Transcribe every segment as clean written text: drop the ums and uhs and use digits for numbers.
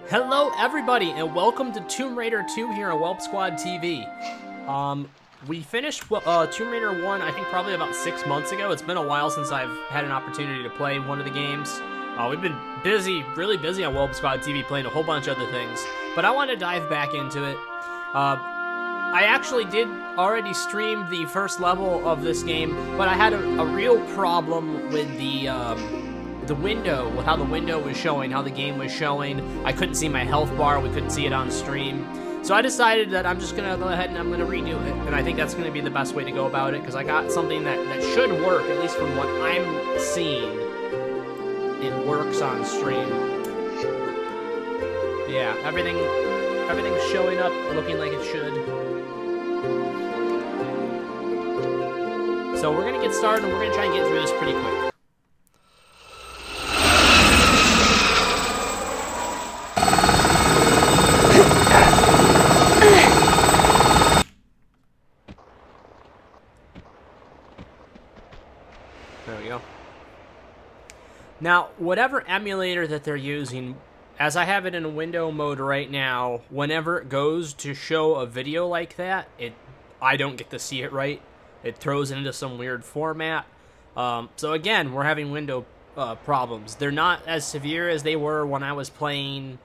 Hello, everybody, and welcome to Tomb Raider 2 here on Welp Squad TV. We finished Tomb Raider 1, I think probably about 6 months ago. It's been a while since I've had an opportunity to play one of the games. We've been busy, really busy on Welp Squad TV playing a whole bunch of other things, but I want to dive back into it. I actually did already stream the first level of this game, but I had a real problem with the window, with how the window was showing, how the game was showing. I couldn't see my health bar, we couldn't see it on stream. So I decided that I'm just gonna go ahead and I'm gonna redo it. And I think that's gonna be the best way to go about it, because I got something that should work, at least from what I'm seeing. It works on stream. Yeah, everything's showing up, looking like it should. So we're gonna get started and we're gonna try and get through this pretty quick. There we go. Now, whatever emulator that they're using, as I have it in window mode right now, whenever it goes to show a video like that, I don't get to see it right. It throws it into some weird format. So again, we're having window problems. They're not as severe as they were when I was playing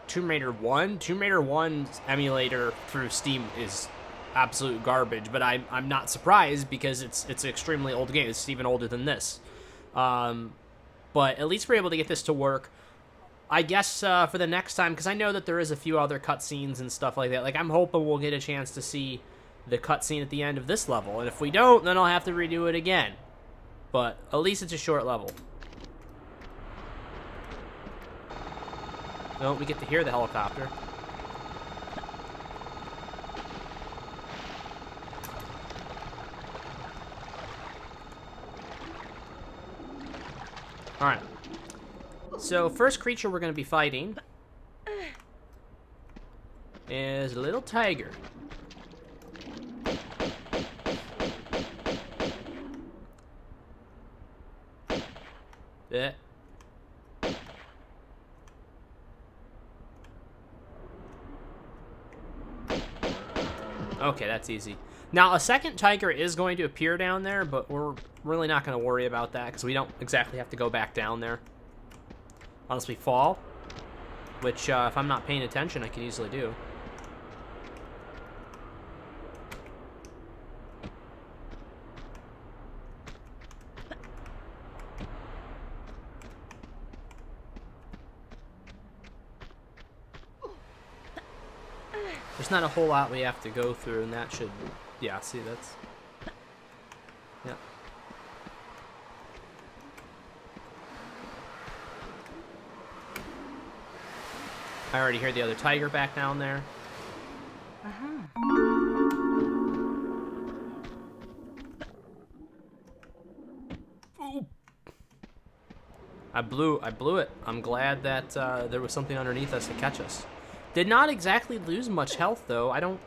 Tomb Raider 1. Tomb Raider 1's emulator through Steam is absolute garbage, but I'm not surprised because it's an extremely old game. It's even older than this. But at least we're able to get this to work. I guess for the next time, because I know that there is a few other cutscenes and stuff like that. Like, I'm hoping we'll get a chance to see the cutscene at the end of this level. And if we don't, then I'll have to redo it again. But at least it's a short level. Oh, we get to hear the helicopter. Alright. So, first creature we're going to be fighting is a little tiger. Yeah. Okay, that's easy. Now, a second tiger is going to appear down there, but we're really not going to worry about that because we don't exactly have to go back down there. Unless we fall, which if I'm not paying attention, I can easily do. There's not a whole lot we have to go through, and that should, yeah, see, that's, yeah. I already hear the other tiger back down there. Ooh. I blew it. I'm glad that there was something underneath us to catch us. Did not exactly lose much health though. I don't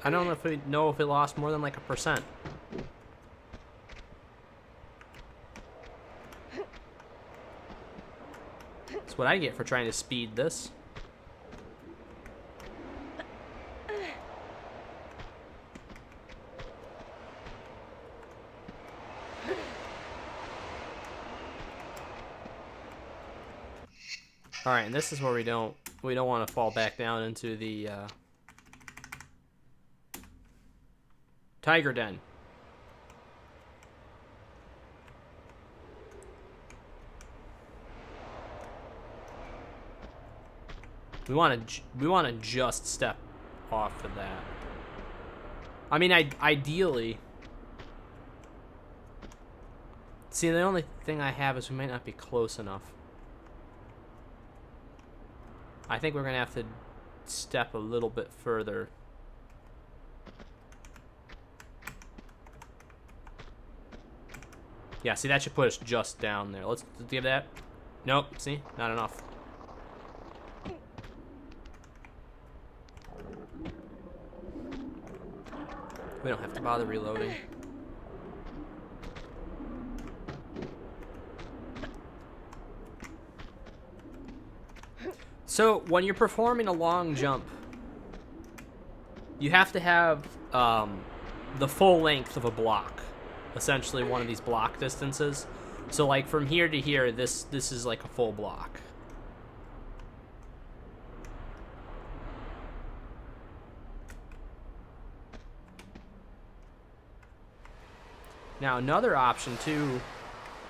know if we lost more than like 1%. That's what I get for trying to speed this. All right, and this is where we don't want to fall back down into the tiger den. We want to just step off of that. I mean, ideally. See, the only thing I have is we might not be close enough. I think we're going to have to step a little bit further. Yeah, see, that should put us just down there. Let's give that. Nope, see? Not enough. We don't have to bother reloading. So when you're performing a long jump, you have to have the full length of a block, essentially one of these block distances. So like from here to here, this is like a full block. Now another option too,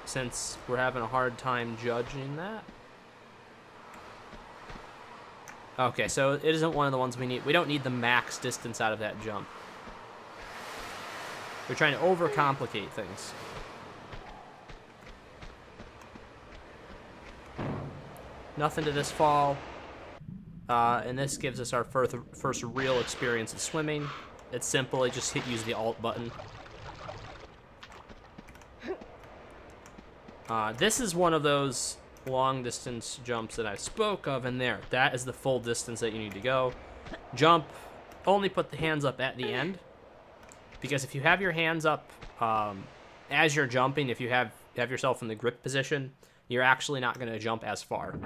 since we're having a hard time judging that. Okay, so it isn't one of the ones we need. We don't need the max distance out of that jump. We're trying to overcomplicate things. Nothing to this fall. And this gives us our first real experience of swimming. It's simple. I just use the Alt button. This is one of those long distance jumps that I spoke of in there. That is the full distance that you need to go. Jump, only put the hands up at the end. Because if you have your hands up as you're jumping, if you have yourself in the grip position, you're actually not going to jump as far.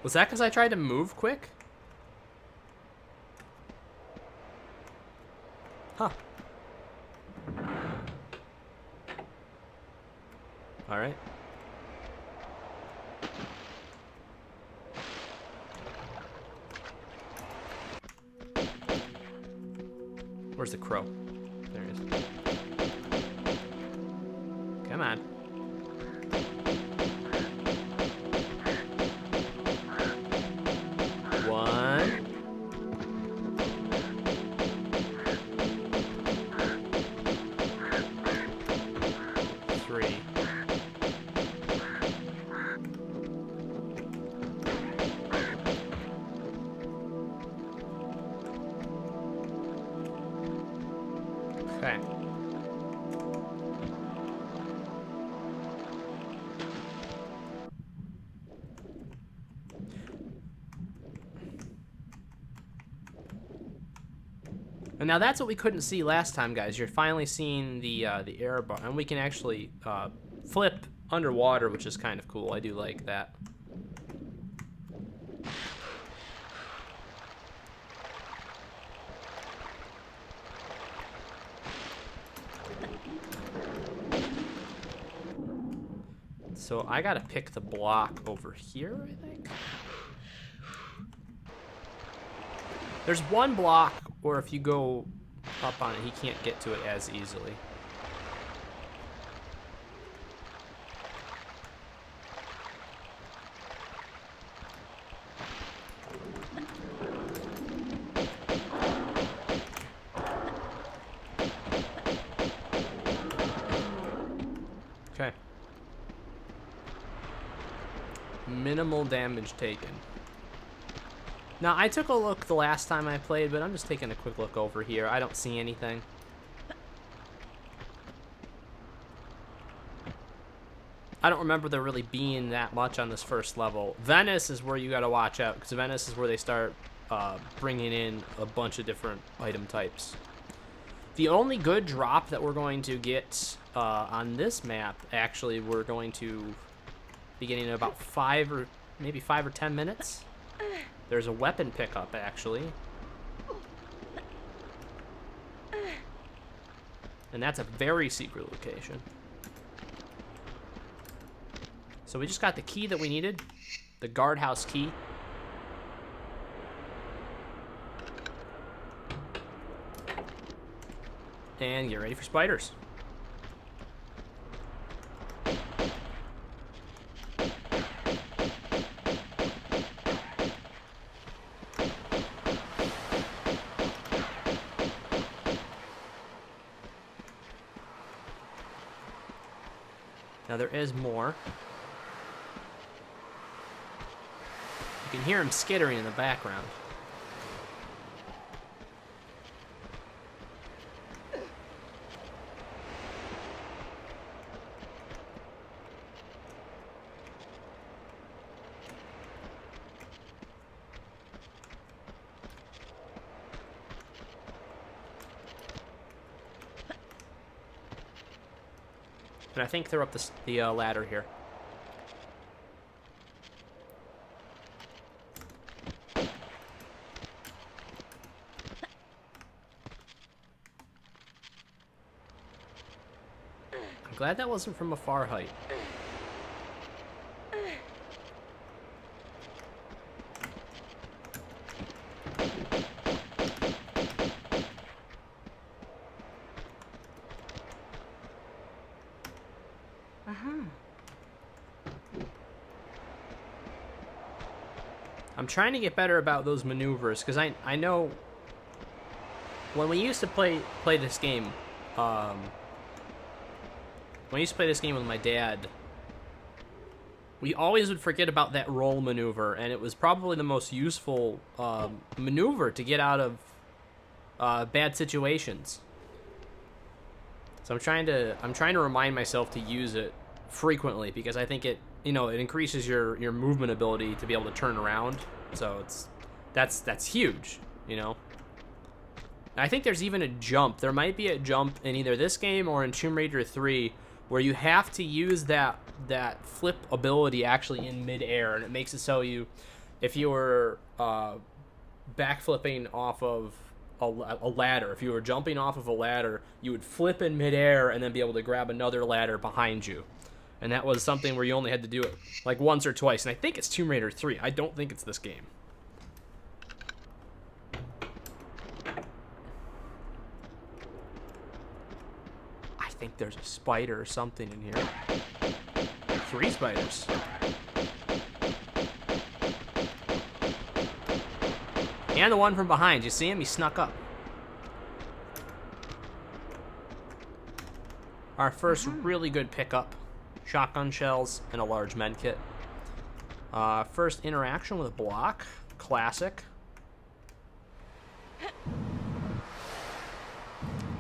Was that because I tried to move quick? Huh. All right. Where's the crow? There he is. Come on. One. Three. Okay. And now that's what we couldn't see last time, guys. You're finally seeing the air bar, and we can actually flip underwater, which is kind of cool. I do like that. So I gotta pick the block over here, I think. There's one block where if you go up on it, he can't get to it as easily. Okay. Minimal damage taken. Now, I took a look the last time I played, but I'm just taking a quick look over here. I don't see anything. I don't remember there really being that much on this first level. Venice is where you gotta watch out, because Venice is where they start bringing in a bunch of different item types. The only good drop that we're going to get on this map, actually, we're going to be getting in about 5 or 10 minutes. There's a weapon pickup, actually. And that's a very secret location. So we just got the key that we needed. The guardhouse key. And get ready for spiders. Now there is more. You can hear him skittering in the background. And I think they're up the ladder here. I'm glad that wasn't from a far height. I'm trying to get better about those maneuvers, because I know when we used to play this game, when I used to play this game with my dad, we always would forget about that roll maneuver, and it was probably the most useful maneuver to get out of bad situations. So I'm trying to remind myself to use it frequently, because I think it increases your movement ability to be able to turn around. So that's huge, you know. And I think there's even a jump. There might be a jump in either this game or in Tomb Raider 3 where you have to use that flip ability actually in midair, and it makes it so if you were backflipping off of a ladder, if you were jumping off of a ladder, you would flip in midair and then be able to grab another ladder behind you. And that was something where you only had to do it like once or twice. And I think it's Tomb Raider 3. I don't think it's this game. I think there's a spider or something in here. 3 spiders. And the one from behind. You see him? He snuck up. Our first really good pickup. Shotgun shells and a large med kit. First interaction with a block. Classic.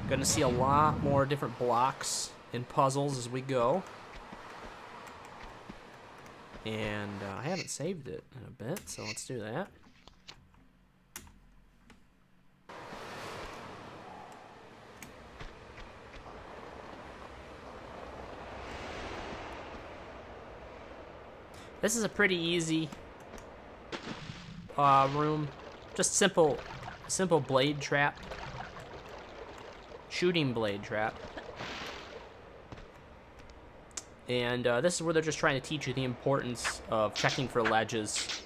Gonna see a lot more different blocks in puzzles as we go. And I haven't saved it in a bit, so let's do that. This is a pretty easy room. Just simple blade trap. Shooting blade trap. And this is where they're just trying to teach you the importance of checking for ledges.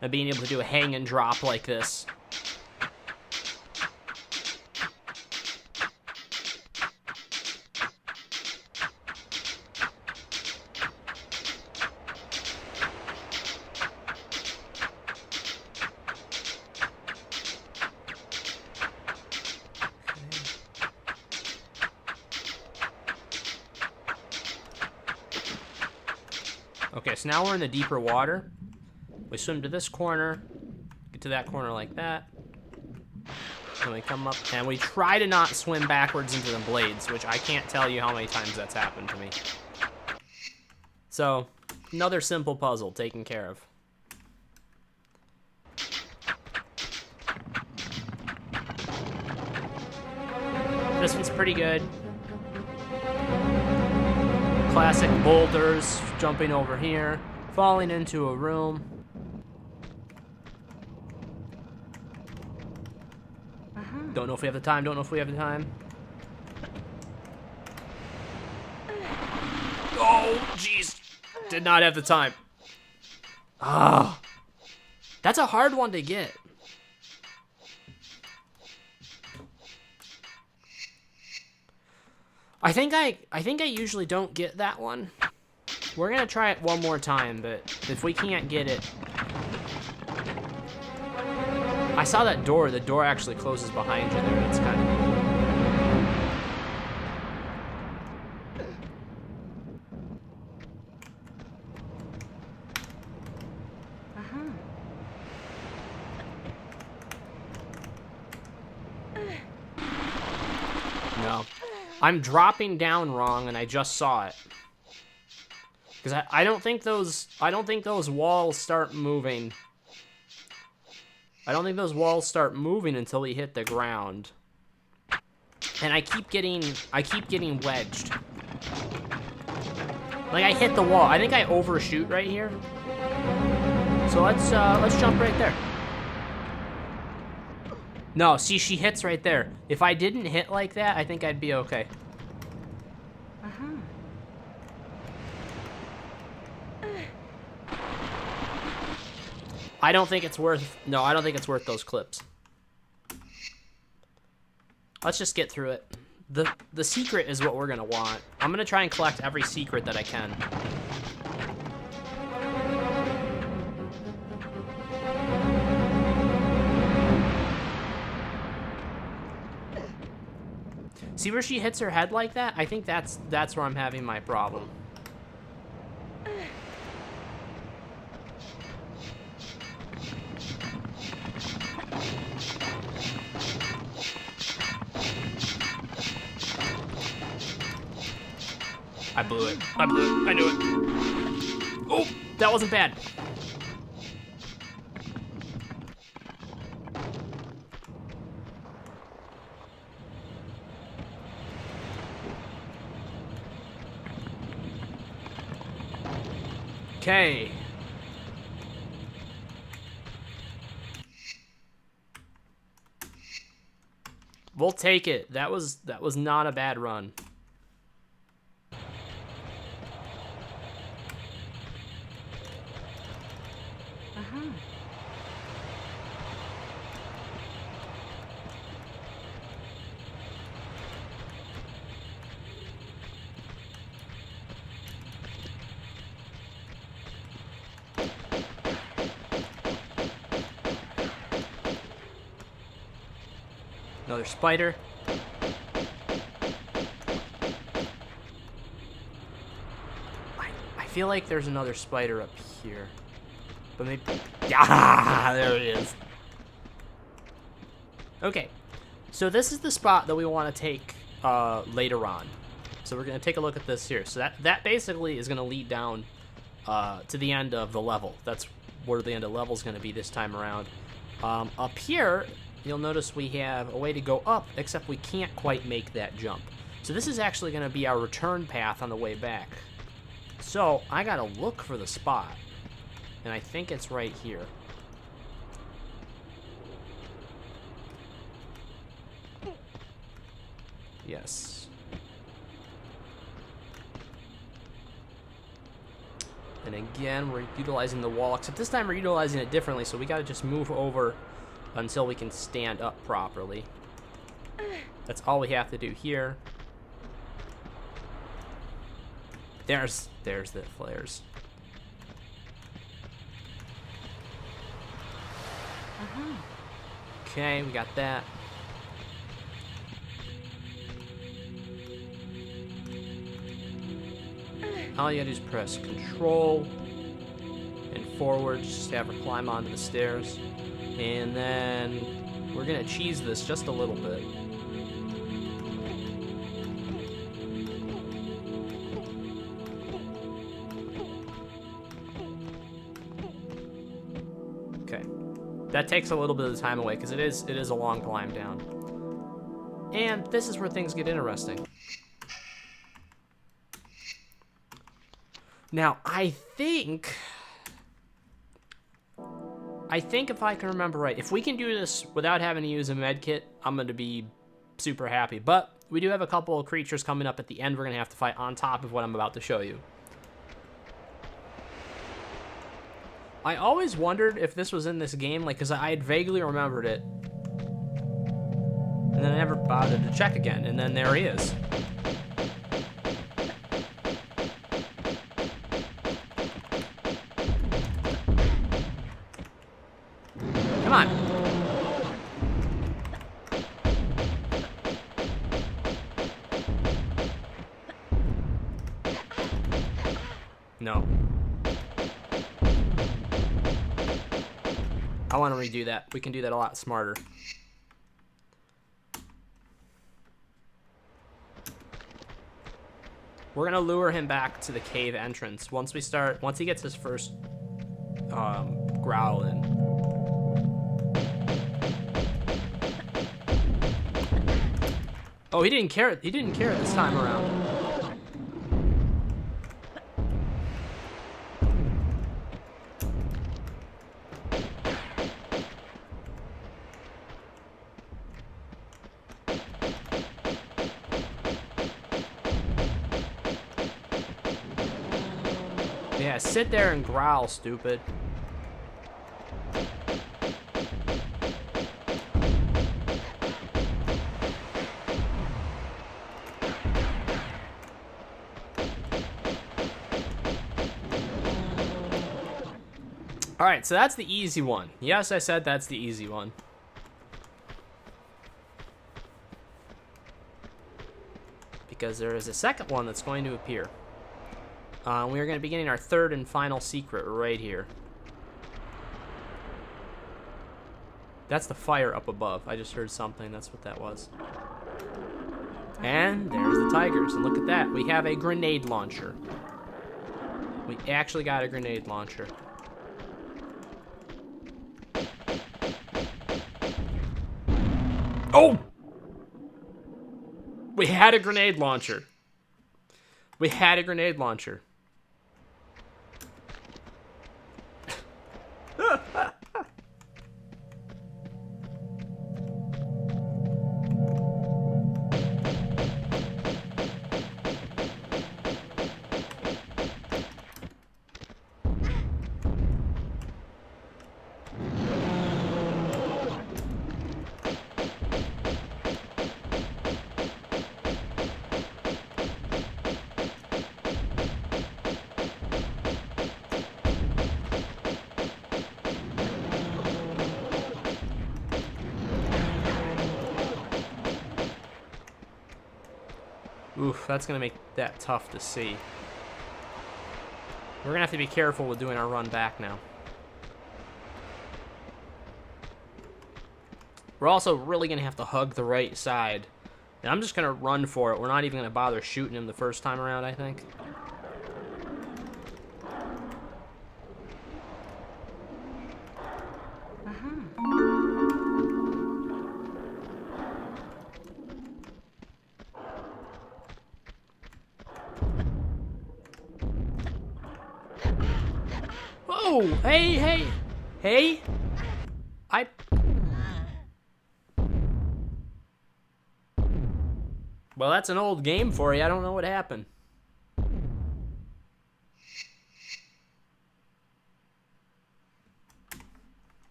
And being able to do a hang and drop like this. Okay, so now we're in the deeper water. We swim to this corner, get to that corner like that. Then we come up, and we try to not swim backwards into the blades, which I can't tell you how many times that's happened to me. So, another simple puzzle taken care of. This one's pretty good. Classic boulders, jumping over here, falling into a room. Don't know if we have the time, don't know if we have the time. Oh, jeez. Did not have the time. Ah. That's a hard one to get. I think I usually don't get that one. We're gonna try it one more time, but if we can't get it... I saw that door. The door actually closes behind you there. It's kind of... No. I'm dropping down wrong, and I just saw it. Because I don't think those walls start moving. I don't think those walls start moving until we hit the ground. And I keep getting wedged. Like, I hit the wall. I think I overshoot right here. So let's jump right there. No, see, she hits right there. If I didn't hit like that, I think I'd be okay. I don't think it's worth... No, I don't think it's worth those clips. Let's just get through it. The secret is what we're gonna want. I'm gonna try and collect every secret that I can. See where she hits her head like that? I think that's where I'm having my problem. I blew it. I blew it. I knew it. Oh, that wasn't bad. Okay. We'll take it. That was not a bad run. Another spider. I feel like there's another spider up here. But maybe... Ah, there it is. Okay. So this is the spot that we want to take later on. So we're going to take a look at this here. So that basically is going to lead down to the end of the level. That's where the end of the level is going to be this time around. Up here... You'll notice we have a way to go up, except we can't quite make that jump. So this is actually going to be our return path on the way back. So I got to look for the spot. And I think it's right here. Yes. And again, we're utilizing the wall, except this time we're utilizing it differently, so we got to just move over until we can stand up properly. That's all we have to do here. There's the flares. Okay, we got that. All you gotta do is press Control and forward, just to have her climb onto the stairs. And then we're gonna cheese this just a little bit. Okay, that takes a little bit of the time away because it is a long climb down. And this is where things get interesting. Now, I think if I can remember right, if we can do this without having to use a med kit, I'm going to be super happy. But we do have a couple of creatures coming up at the end we're going to have to fight on top of what I'm about to show you. I always wondered if this was in this game, like, because I had vaguely remembered it. And then I never bothered to check again, and then there he is. Come on. No. I want to redo that. We can do that a lot smarter. We're gonna lure him back to the cave entrance once he gets his first growl in. Oh, he didn't care this time around. sit there and growl, stupid. Alright, so that's the easy one. Yes, I said that's the easy one. Because there is a second one that's going to appear. We are going to be getting our third and final secret right here. That's the fire up above. I just heard something. That's what that was. And there's the tigers. And look at that. We have a grenade launcher. We actually got a grenade launcher. Oh! We had a grenade launcher. We had a grenade launcher. Oof, that's going to make that tough to see. We're going to have to be careful with doing our run back now. We're also really going to have to hug the right side. And I'm just going to run for it. We're not even going to bother shooting him the first time around, I think. Oh, hey. Well, that's an old game for you. I don't know what happened.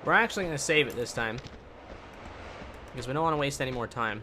We're actually going to save it this time. Because we don't want to waste any more time.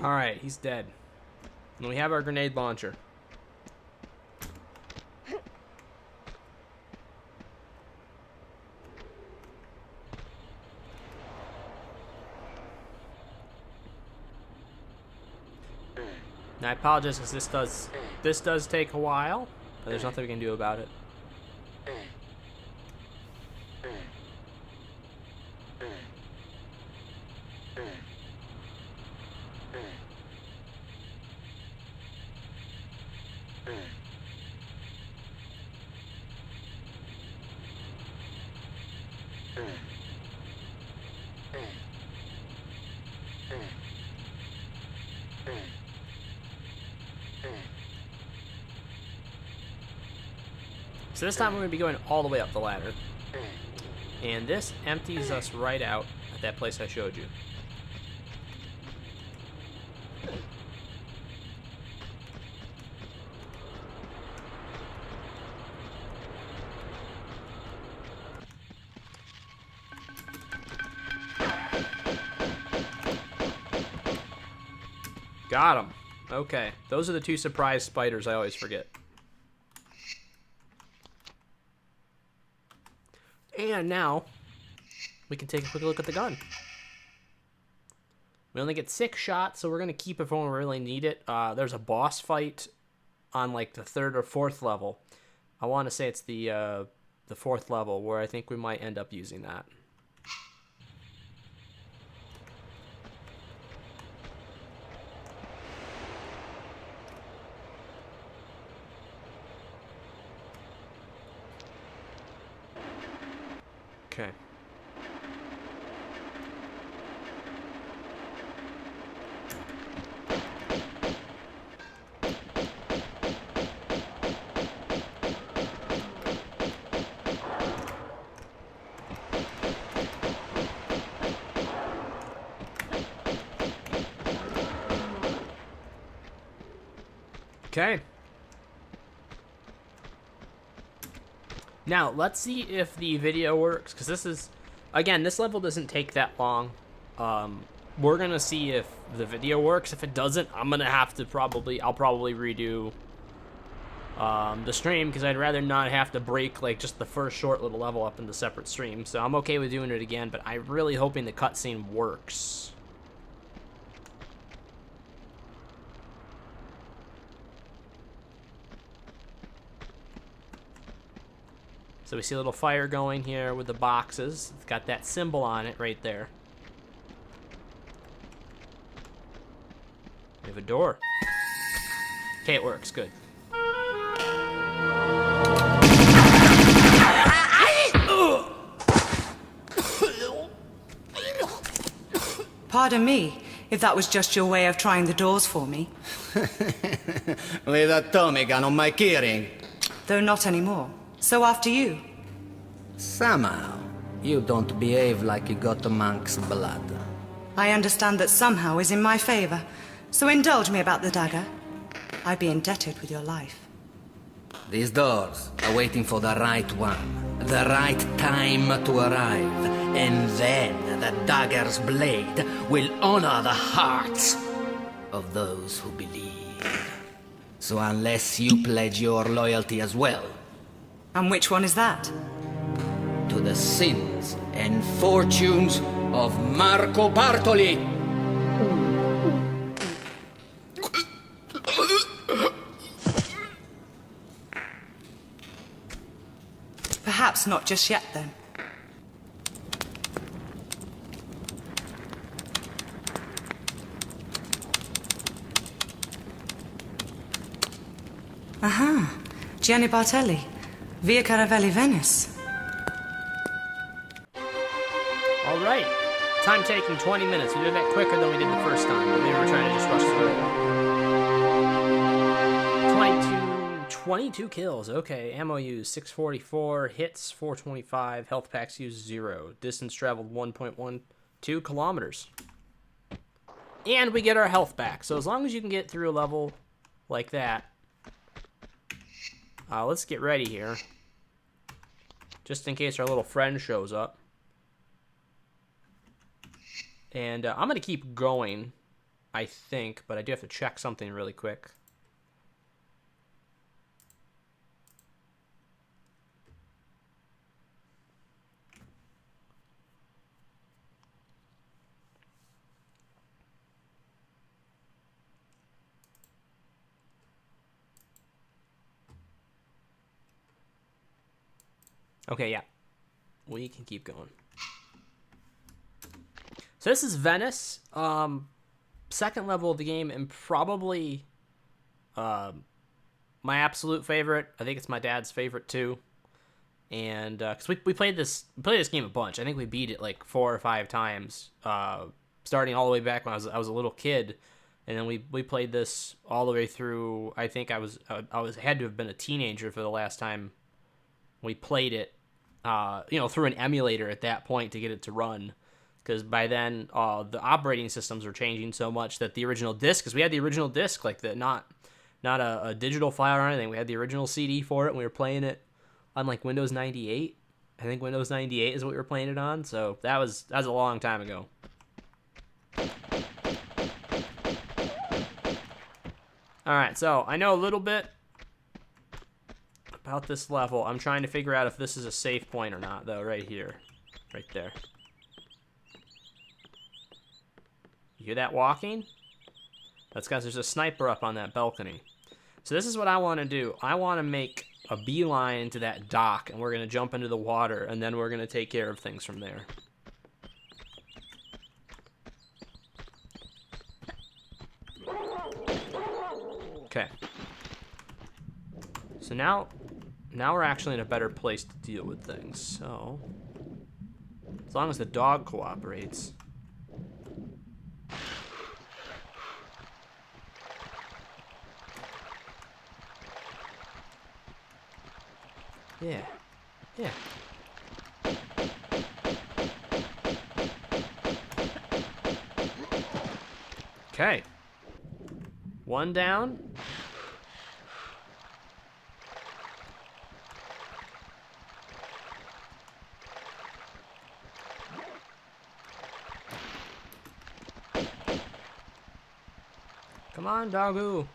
Alright, he's dead. And we have our grenade launcher. Now I apologize because this does take a while, but there's nothing we can do about it. So this time we're going to be going all the way up the ladder. And this empties us right out at that place I showed you. Got him. Okay. Those are the 2 surprise spiders I always forget. And now, we can take a quick look at the gun. We only get 6 shots, so we're going to keep it for when we really need it. There's a boss fight on, like, the 3rd or 4th level. I want to say it's the 4th level, where I think we might end up using that. Okay. Okay. Now, let's see if the video works, because this is, again, this level doesn't take that long. We're going to see if the video works. If it doesn't, I'm going to have to I'll probably redo the stream, because I'd rather not have to break, like, just the first short little level up into separate streams. So I'm okay with doing it again, but I'm really hoping the cutscene works. So we see a little fire going here with the boxes. It's got that symbol on it right there. We have a door. Okay, it works. Good. Pardon me, if that was just your way of trying the doors for me. With a Tommy gun on my keyring. Though not anymore. So after you. Somehow, you don't behave like you got a monk's blood. I understand that somehow is in my favor. So indulge me about the dagger. I'd be indebted with your life. These doors are waiting for the right one, the right time to arrive, and then the dagger's blade will honor the hearts of those who believe. So unless you pledge your loyalty as well... And which one is that? To the sins and fortunes of Marco Bartoli! Perhaps not just yet, then. Aha, Gianni Bartelli, Via Caravelli, Venice. All right. Time taking 20 minutes. We did that quicker than we did the first time. Maybe we're trying to just rush through it. 22 kills. Okay. Ammo used 644. Hits 425. Health packs used 0. Distance traveled 1.12 kilometers. And we get our health back. So as long as you can get through a level like that. Let's get ready here. Just in case our little friend shows up. And I'm going to keep going, I think, but I do have to check something really quick. Okay, yeah. We can keep going. So this is Venice, second level of the game, and probably my absolute favorite. I think it's my dad's favorite too, and because we played this game a bunch. I think we beat it like 4 or 5 times, starting all the way back when I was a little kid, and then we played this all the way through. I think I had to have been a teenager for the last time We played it, through an emulator at that point to get it to run. Because by then, the operating systems were changing so much that the original disc, because we had the original disc, like not a digital file or anything. We had the original CD for it, and we were playing it on like Windows 98. I think Windows 98 is what we were playing it on. So that was a long time ago. All right, so I know a little bit about this level. I'm trying to figure out if this is a safe point or not, though. Right here, right there. You hear that walking? That's because there's a sniper up on that balcony. So this is what I want to do. I want to make a beeline to that dock, and we're going to jump into the water, and then we're going to take care of things from there. Okay. So now we're actually in a better place to deal with things. So, as long as the dog cooperates. Yeah. Yeah. Okay. One down. Come on, doggo.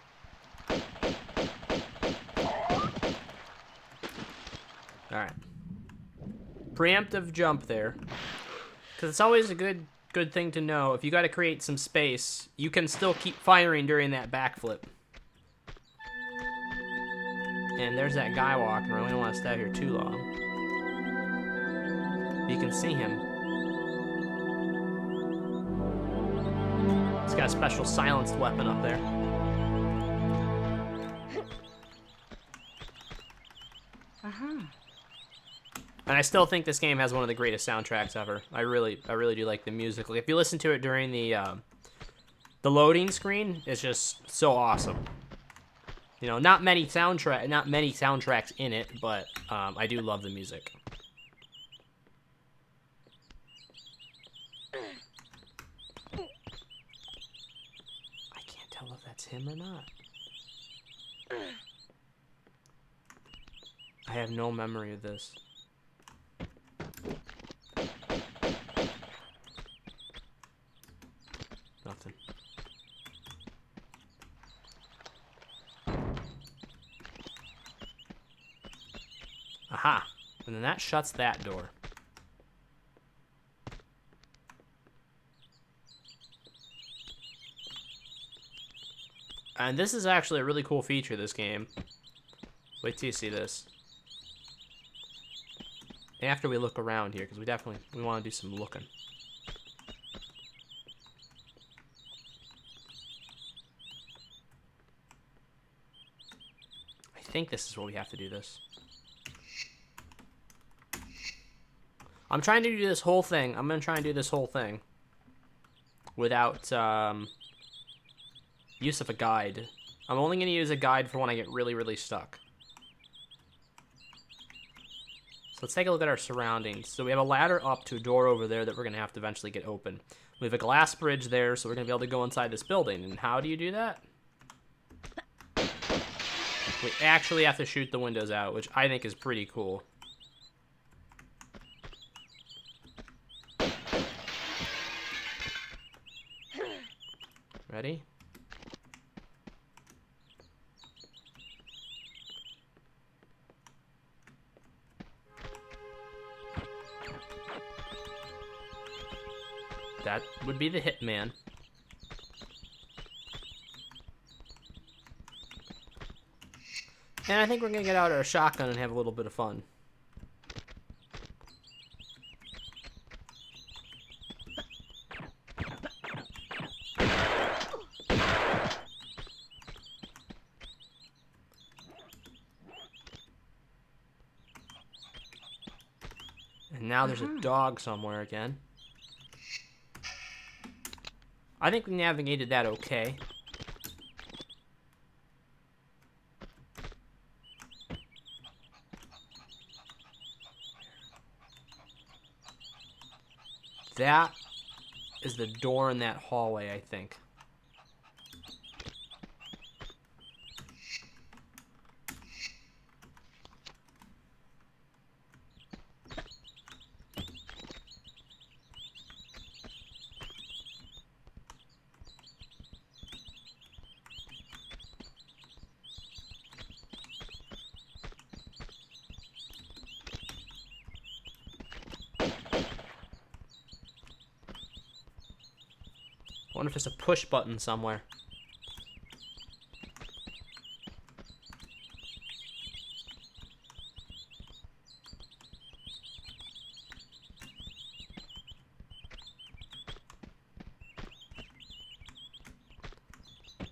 Alright. Preemptive jump there. Because it's always a good thing to know. If you got to create some space, you can still keep firing during that backflip. And there's that guy walking around. We don't want to stay here too long. You can see him. He's got a special silenced weapon up there. And I still think this game has one of the greatest soundtracks ever. I really do like the music. Like, if you listen to it during the loading screen, it's just so awesome. You know, not many soundtracks in it, but I do love the music. I can't tell if that's him or not. I have no memory of this. Nothing. Aha! And then that shuts that door. And this is actually a really cool feature of this game. Wait till you see this. After we look around here, because we want to do some looking. I think this is where we have to do this. I'm trying to do this whole thing. I'm going to try and do this whole thing without use of a guide. I'm only going to use a guide for when I get really, really stuck. Let's take a look at our surroundings. So we have a ladder up to a door over there that we're going to have to eventually get open. We have a glass bridge there, so we're going to be able to go inside this building. And how do you do that? We actually have to shoot the windows out, which I think is pretty cool. Ready? That would be the hitman. And I think we're going to get out our shotgun and have a little bit of fun. And now there's a dog somewhere again. I think we navigated that okay. That is the door in that hallway, I think. I wonder if there's a push button somewhere.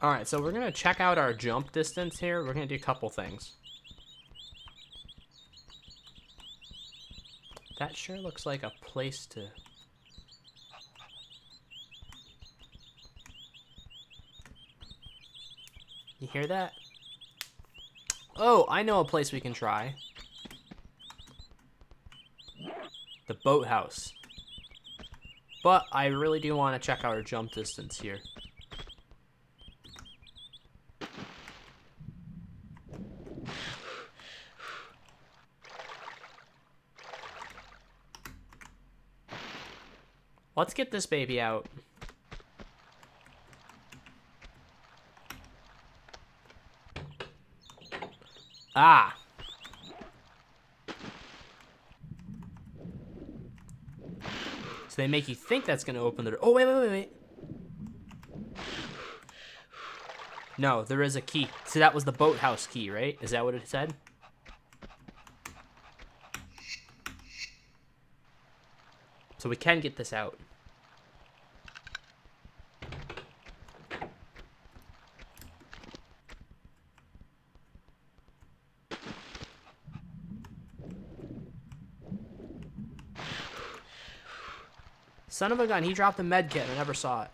Alright, so we're going to check out our jump distance here. We're going to do a couple things. That sure looks like a place to... You hear that? Oh, I know a place we can try. The boathouse. But I really do want to check our jump distance here. Let's get this baby out. Ah. So they make you think that's going to open the door. Oh, wait. No, there is a key. So that was the boathouse key, right? Is that what it said? So we can get this out. Son of a gun, he dropped the med kit. I never saw it.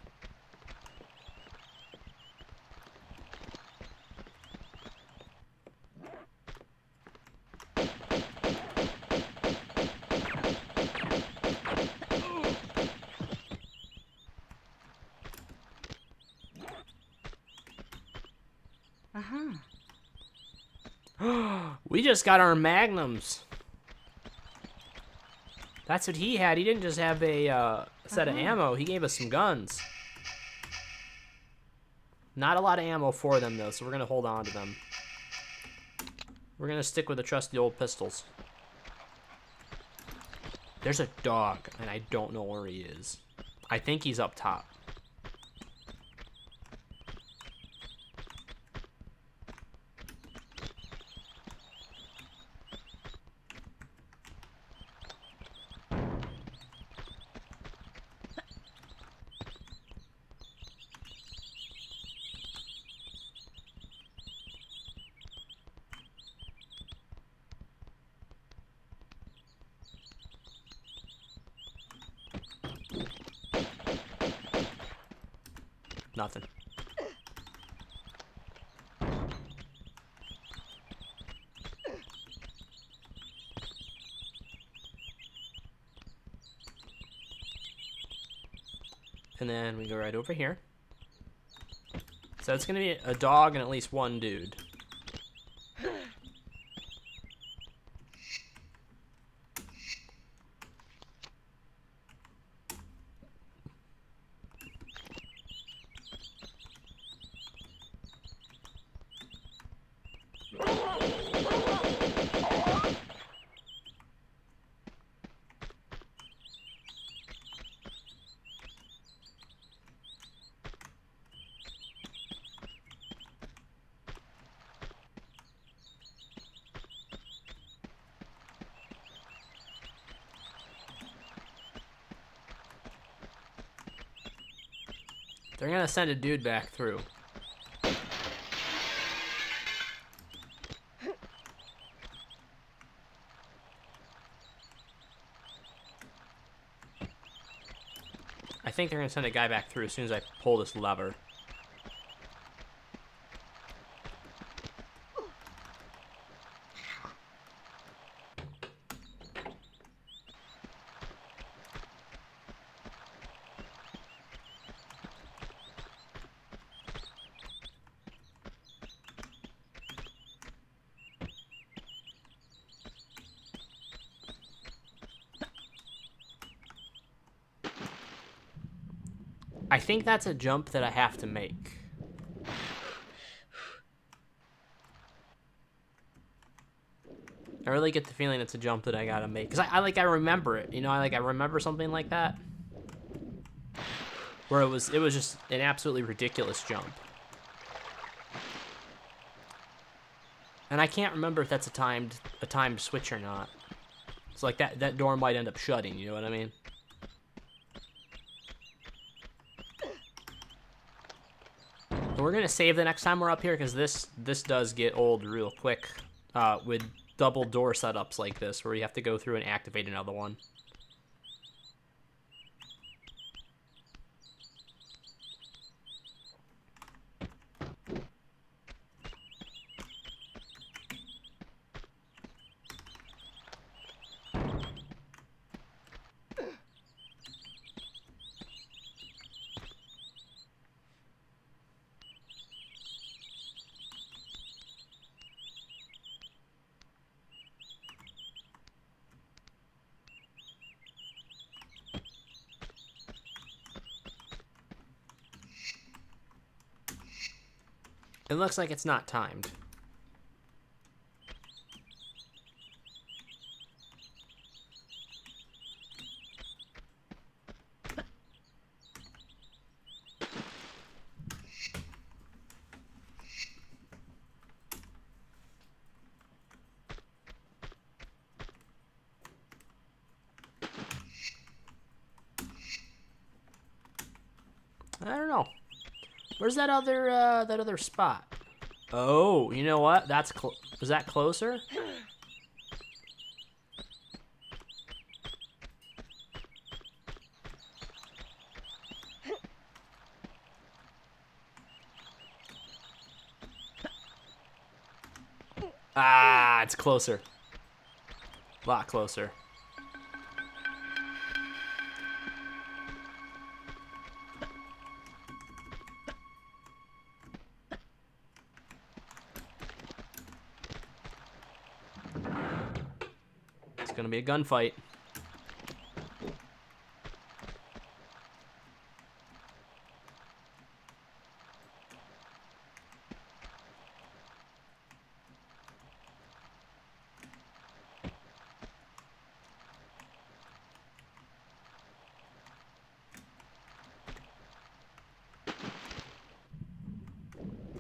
We just got our magnums. That's what he had. He didn't just have a set of ammo. He gave us some guns. Not a lot of ammo for them, though, so we're going to hold on to them. We're going to stick with the trusty old pistols. There's a dog, and I don't know where he is. I think he's up top. Nothing. And then we go right over here. So it's gonna be a dog and at least one dude. They're gonna send a dude back through. I think they're gonna send a guy back through as soon as I pull this lever. I think that's a jump that I have to make. I really get the feeling it's a jump that I gotta make. Because I remember it. You know, I remember something like that. Where it was just an absolutely ridiculous jump. And I can't remember if that's a timed switch or not. It's like that door might end up shutting, you know what I mean? And we're gonna save the next time we're up here because this does get old real quick with double door setups like this where you have to go through and activate another one. It looks like it's not timed. I don't know. Where's that other spot? Oh, you know what? Was that closer? Ah, it's closer. A lot closer. It's gonna be a gunfight.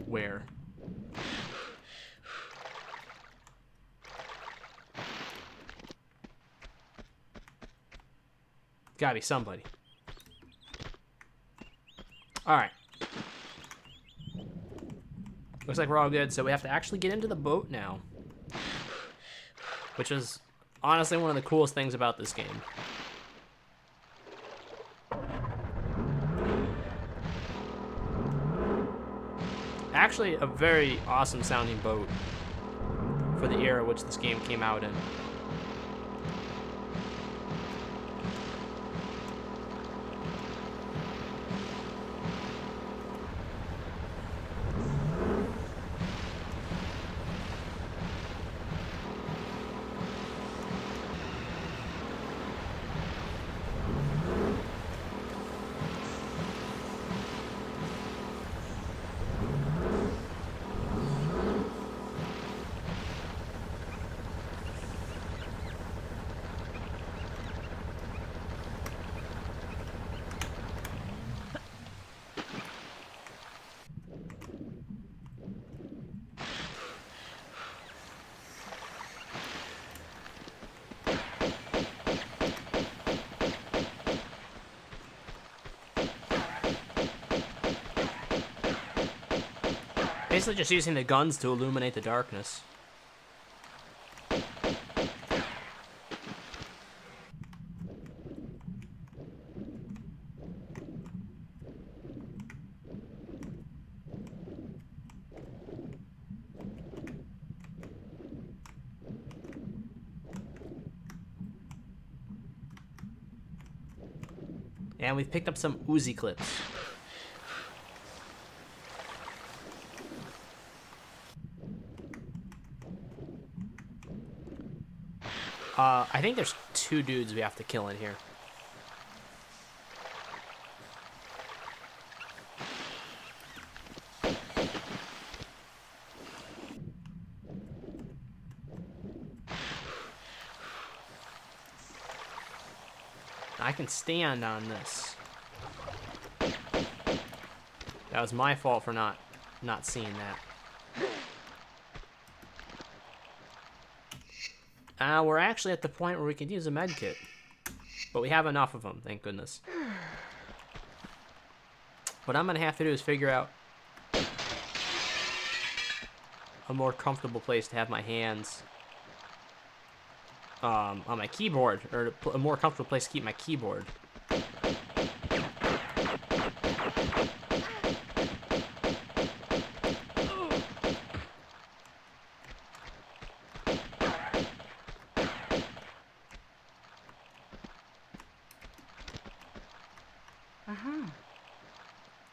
Where? Gotta be somebody. Alright. Looks like we're all good, so we have to actually get into the boat now. Which is honestly one of the coolest things about this game. Actually, a very awesome sounding boat for the era which this game came out in. Basically just using the guns to illuminate the darkness. And we've picked up some Uzi clips. I think there's 2 dudes we have to kill in here. I can stand on this. That was my fault for not seeing that. We're actually at the point where we can use a med kit. But we have enough of them, thank goodness. What I'm gonna have to do is figure out a more comfortable place to have my hands on my keyboard, or a more comfortable place to keep my keyboard.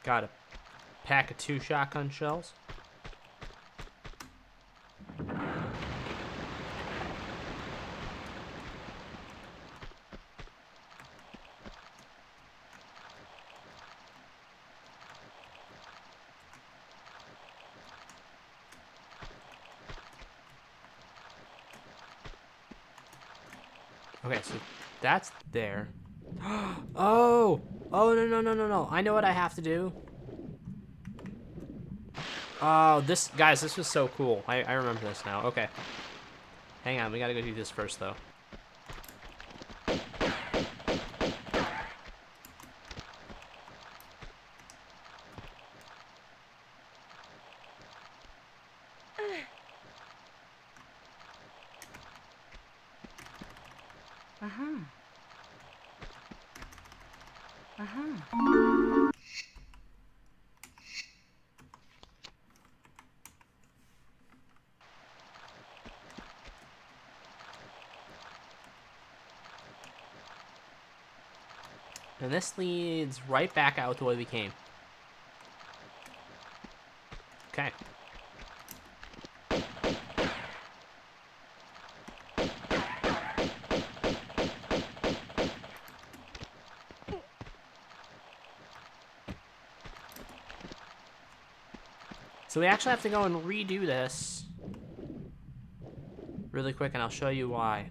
Got a pack of 2 shotgun shells. Okay, so that's there. Oh! Oh, no. I know what I have to do. Oh, guys, this was so cool. I remember this now. Okay. Hang on, we gotta go do this first, though. And this leads right back out the way we came. Okay. So we actually have to go and redo this really quick, and I'll show you why.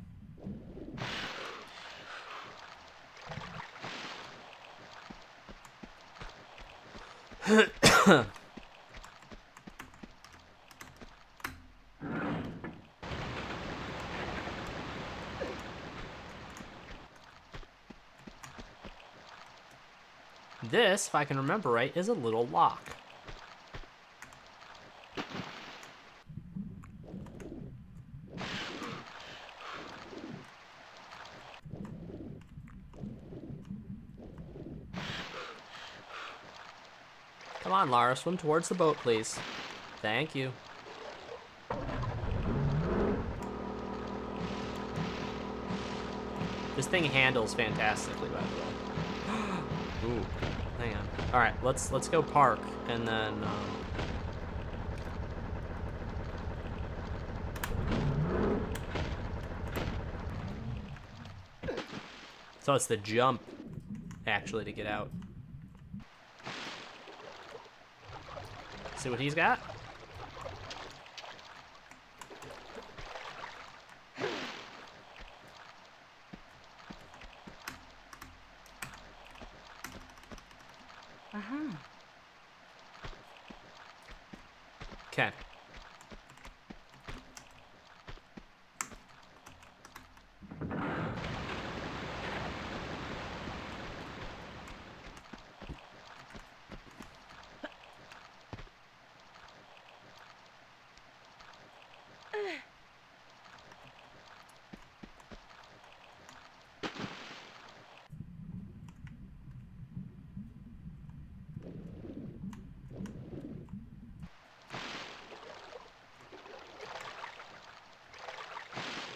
This, if I can remember right, is a little lock. Come on, Lara, swim towards the boat, please. Thank you. This thing handles fantastically, by the way. Ooh, hang on. All right, let's go park, and then. So it's the jump, actually, to get out. See what he's got? Okay.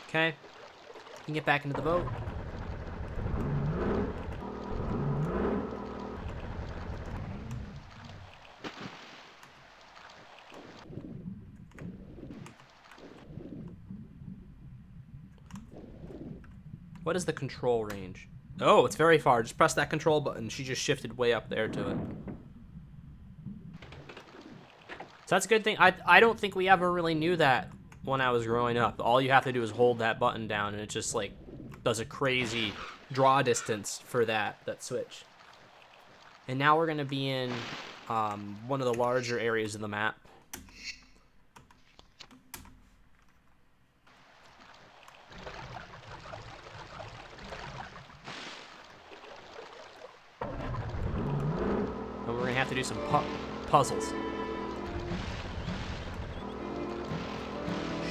Okay. You can get back into the boat. What is the control range? Oh, it's very far. Just press that control button. She just shifted way up there to it. So that's a good thing. I don't think we ever really knew that when I was growing up. All you have to do is hold that button down and it just like does a crazy draw distance for that switch. And now we're going to be in one of the larger areas of the map. And we're going to have to do some puzzles.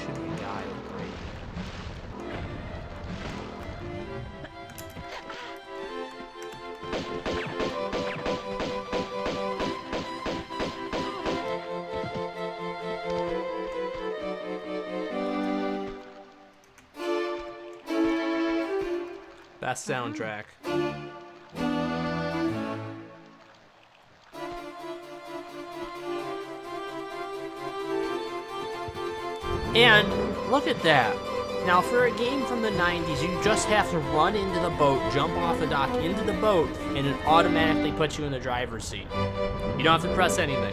Should be a guy. Great. Best soundtrack. And look at that. Now for a game from the 90s, you just have to run into the boat, jump off the dock into the boat, and it automatically puts you in the driver's seat. You don't have to press anything.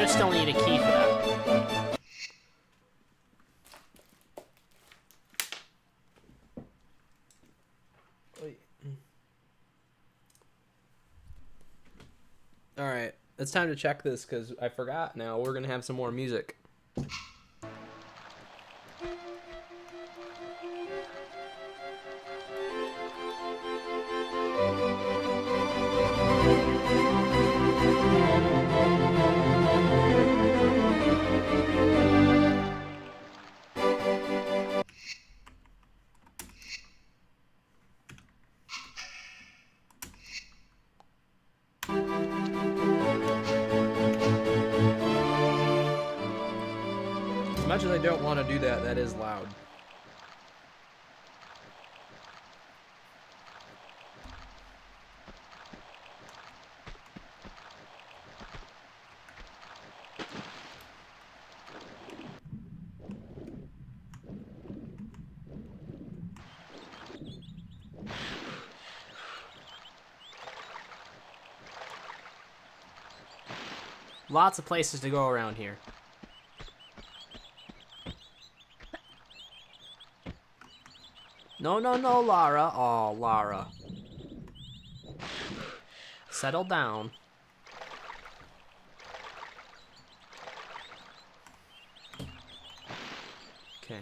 Still need a key for that. Alright, it's time to check this because I forgot now. We're gonna have some more music. As much as I don't want to do that, that is loud. Lots of places to go around here. No, no, no, Lara. Oh, Lara. Settle down. Okay.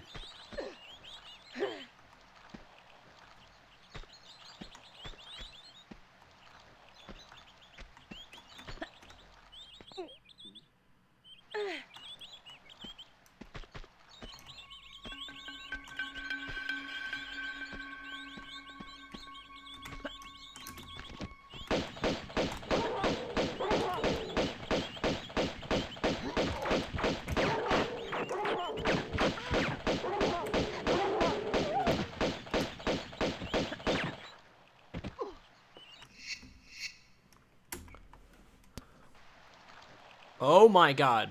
Oh my god.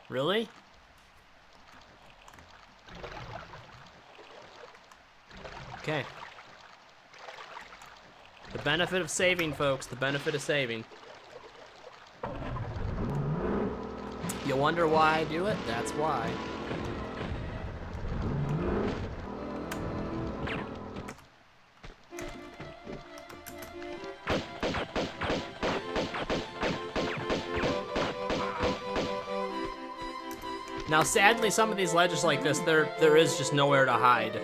Really? Okay. The benefit of saving, folks. The benefit of saving. You wonder why I do it? That's why. Now, sadly, some of these ledges like this, there is just nowhere to hide.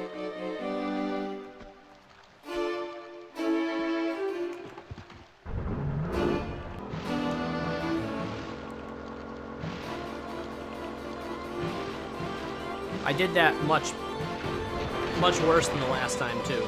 I did that much worse than the last time, too.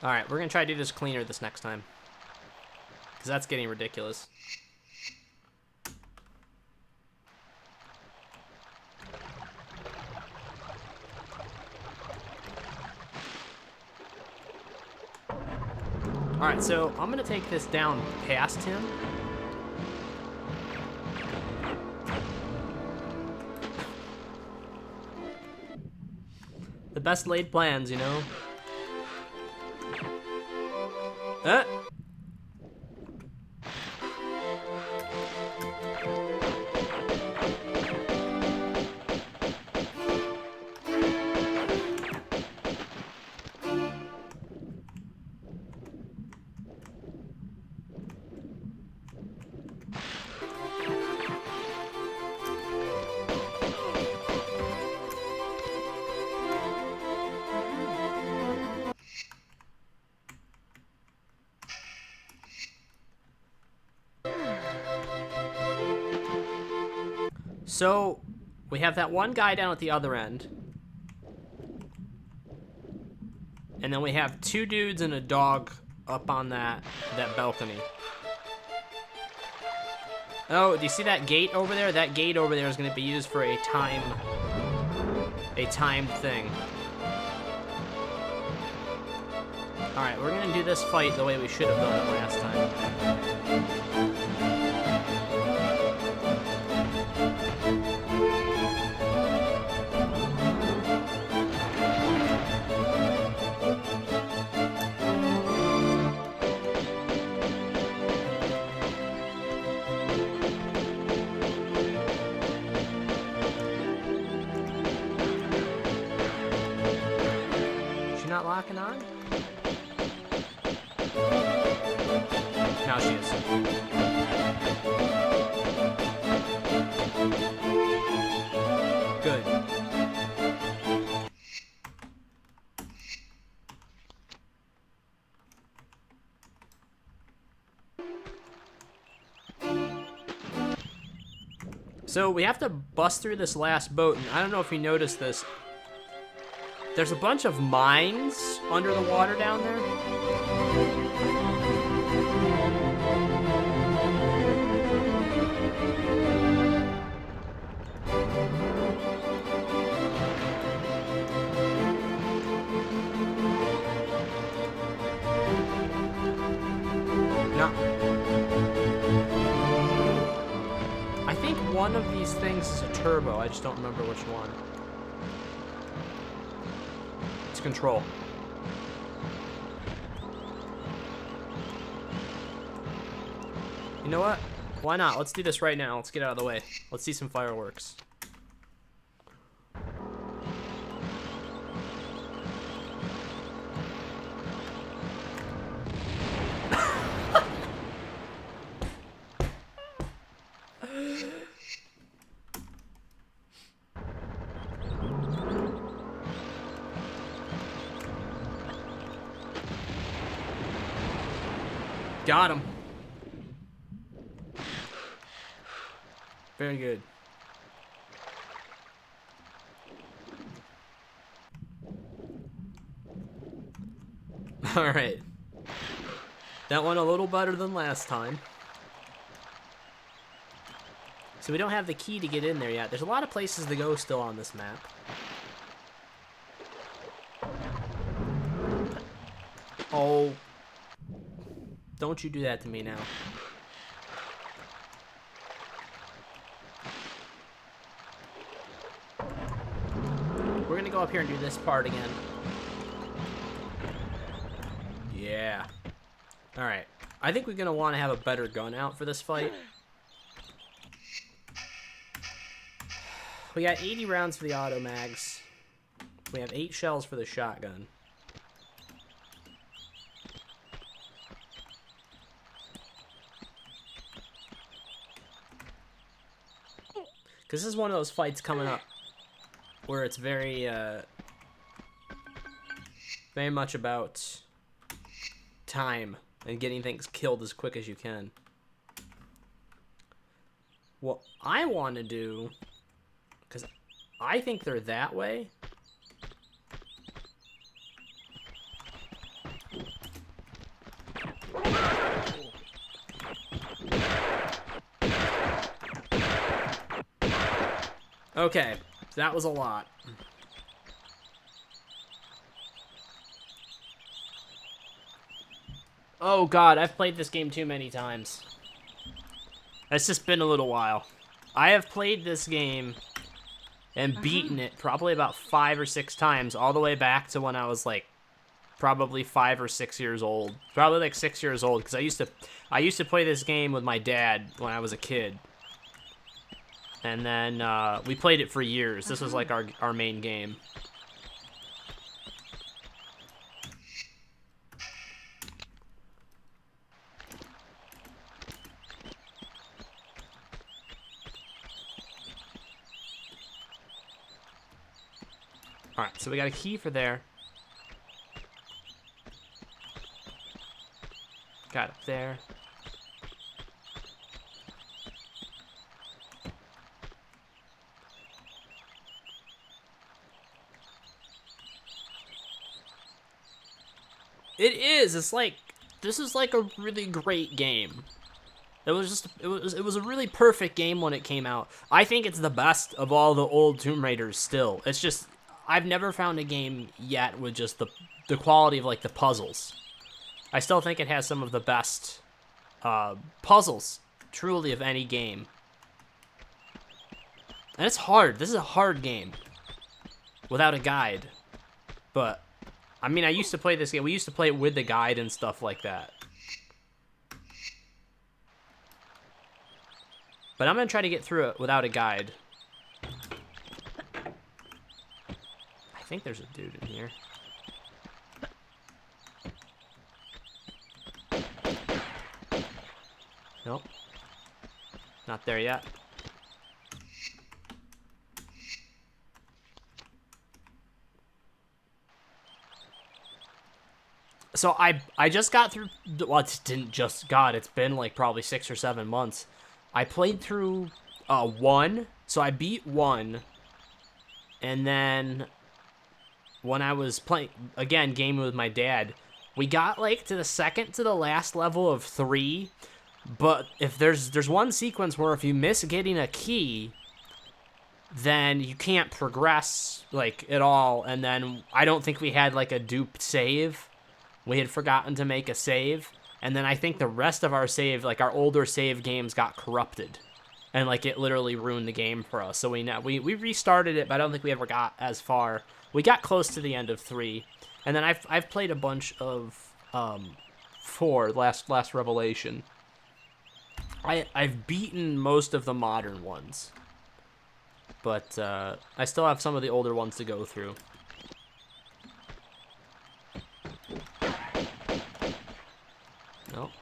Alright, we're gonna try to do this cleaner this next time. Because that's getting ridiculous. Alright, so I'm gonna take this down past him. The best laid plans, you know? So, we have that one guy down at the other end. And then we have two dudes and a dog up on that balcony. Oh, do you see that gate over there? That gate over there is going to be used for a timed thing. Alright, we're going to do this fight the way we should have done it last time. Not locking on? Now she is. Good. So we have to bust through this last boat, and I don't know if you noticed this. There's a bunch of mines under the water down there. No. I think one of these things is a turbo. I just don't remember which one. Control. You know what? Why not? Let's do this right now. Let's get out of the way. Let's see some fireworks. Got him. Very good. All right. That went a little better than last time. So we don't have the key to get in there yet. There's a lot of places to go still on this map. Oh. Don't you do that to me now. We're gonna go up here and do this part again. Yeah. Alright. I think we're gonna want to have a better gun out for this fight. We got 80 rounds for the auto mags. We have 8 shells for the shotgun. Because this is one of those fights coming up where it's very, very much about time and getting things killed as quick as you can. What I want to do, because I think they're that way. Okay, that was a lot. Oh god, I've played this game too many times. It's just been a little while. I have played this game and beaten it probably about 5 or 6 times, all the way back to when I was like probably 5 or 6 years old. Probably like 6 years old, because I used to play this game with my dad when I was a kid. And then we played it for years. This was like our main game. Alright, so we got a key for there. Got up there. It is. It's like, this is like a really great game. It was a really perfect game when it came out. I think it's the best of all the old Tomb Raiders still. It's just, I've never found a game yet with just the quality of like the puzzles. I still think it has some of the best puzzles, truly, of any game. And it's hard. This is a hard game without a guide. But I mean, I used to play this game. We used to play it with the guide and stuff like that. But I'm going to try to get through it without a guide. I think there's a dude in here. Nope. Not there yet. So I just got through, well, it didn't just got, it's been like probably 6 or 7 months. I played through 1, so I beat 1, and then when I was playing, again, gaming with my dad, we got like to the second to the last level of 3, but if there's one sequence where if you miss getting a key, then you can't progress like at all, and then I don't think we had like a duped save. We had forgotten to make a save, and then I think the rest of our save, like our older save games, got corrupted, and like it literally ruined the game for us. So we restarted it, but I don't think we ever got as far. We got close to the end of 3, and then I've played a bunch of 4, last Revelation. I've beaten most of the modern ones, but I still have some of the older ones to go through. Nope.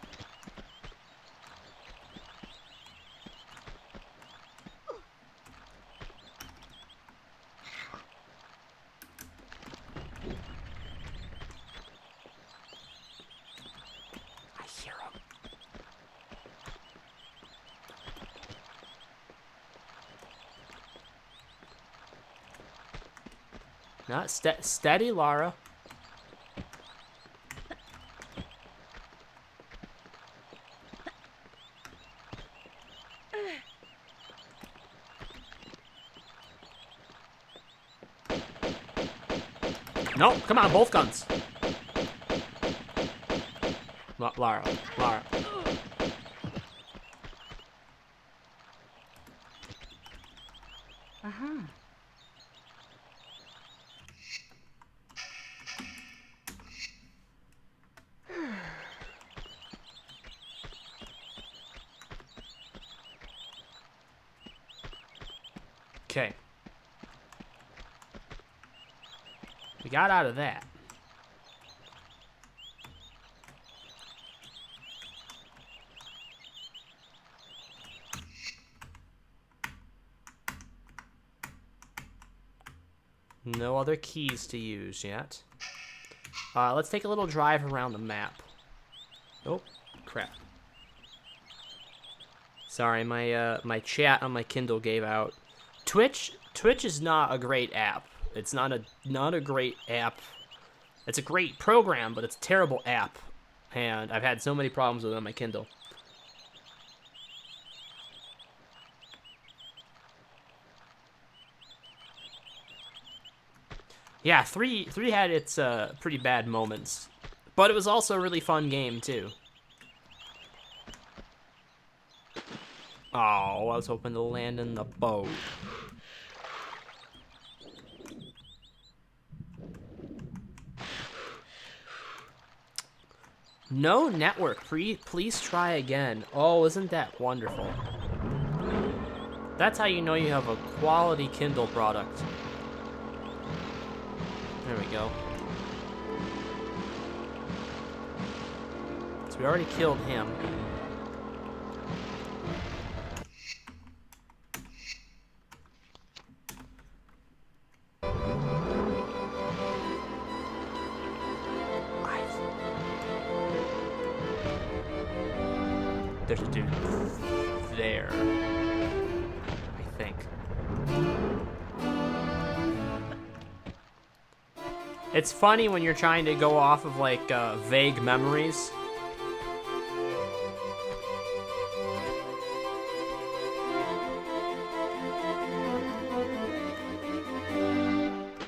I hear him. Not steady, Lara. No, come on, both guns. Lara. Okay. We got out of that. No other keys to use yet. Let's take a little drive around the map. Oh, crap. Sorry, my chat on my Kindle gave out. Twitch is not a great app. It's not a great app. It's a great program, but it's a terrible app. And I've had so many problems with it on my Kindle. Yeah, 3 had its pretty bad moments. But it was also a really fun game, too. Oh, I was hoping to land in the boat. No network. Please try again. Oh, isn't that wonderful? That's how you know you have a quality Kindle product. There we go. So we already killed him. There's a dude there, I think. It's funny when you're trying to go off of, like, vague memories.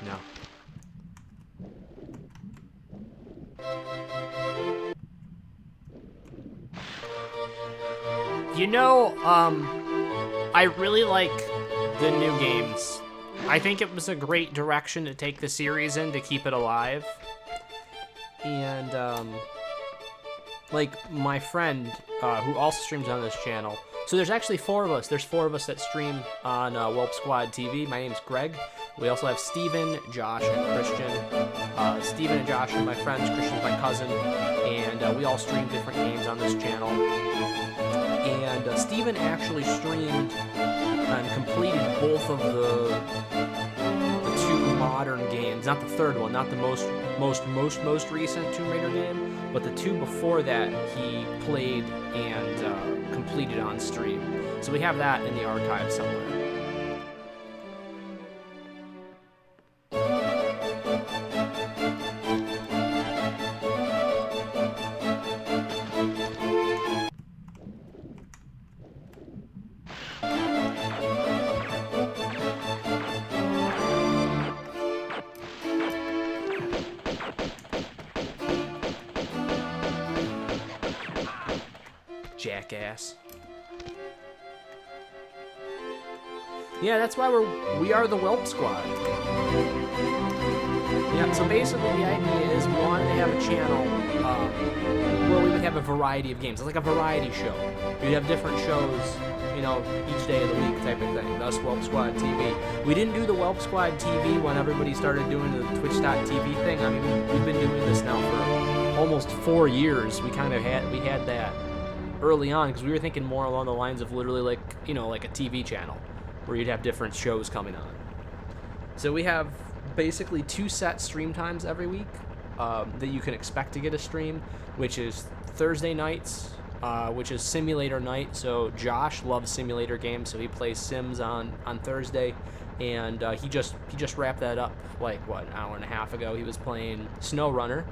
No. You know, I really like the new games. I think it was a great direction to take the series in to keep it alive. And, like, my friend, who also streams on this channel. So there's actually 4 of us. There's 4 of us that stream on Welp Squad TV. My name's Greg. We also have Steven, Josh, and Christian. Steven and Josh are my friends. Christian's my cousin. And we all stream different games on this channel. And Steven actually streamed and completed both of the 2 modern games. Not the third one, not the most recent Tomb Raider game, but the 2 before that he played and completed on stream. So we have that in the archive somewhere. Jackass. Yeah, that's why we are the Welp Squad. Yeah, so basically the idea is we wanted to have a channel where we would have a variety of games. It's like a variety show. We'd have different shows, you know, each day of the week type of thing. Thus Welp Squad TV. We didn't do the Welp Squad TV when everybody started doing the Twitch.tv thing. I mean, we've been doing this now for almost 4 years. We had that early on because we were thinking more along the lines of literally like, you know, like a TV channel where you'd have different shows coming on. So we have basically 2 set stream times every week that you can expect to get a stream, which is Thursday nights, which is simulator night. So Josh loves simulator games, so he plays Sims on Thursday, and he just wrapped that up like what, an hour and a half ago. He was playing SnowRunner.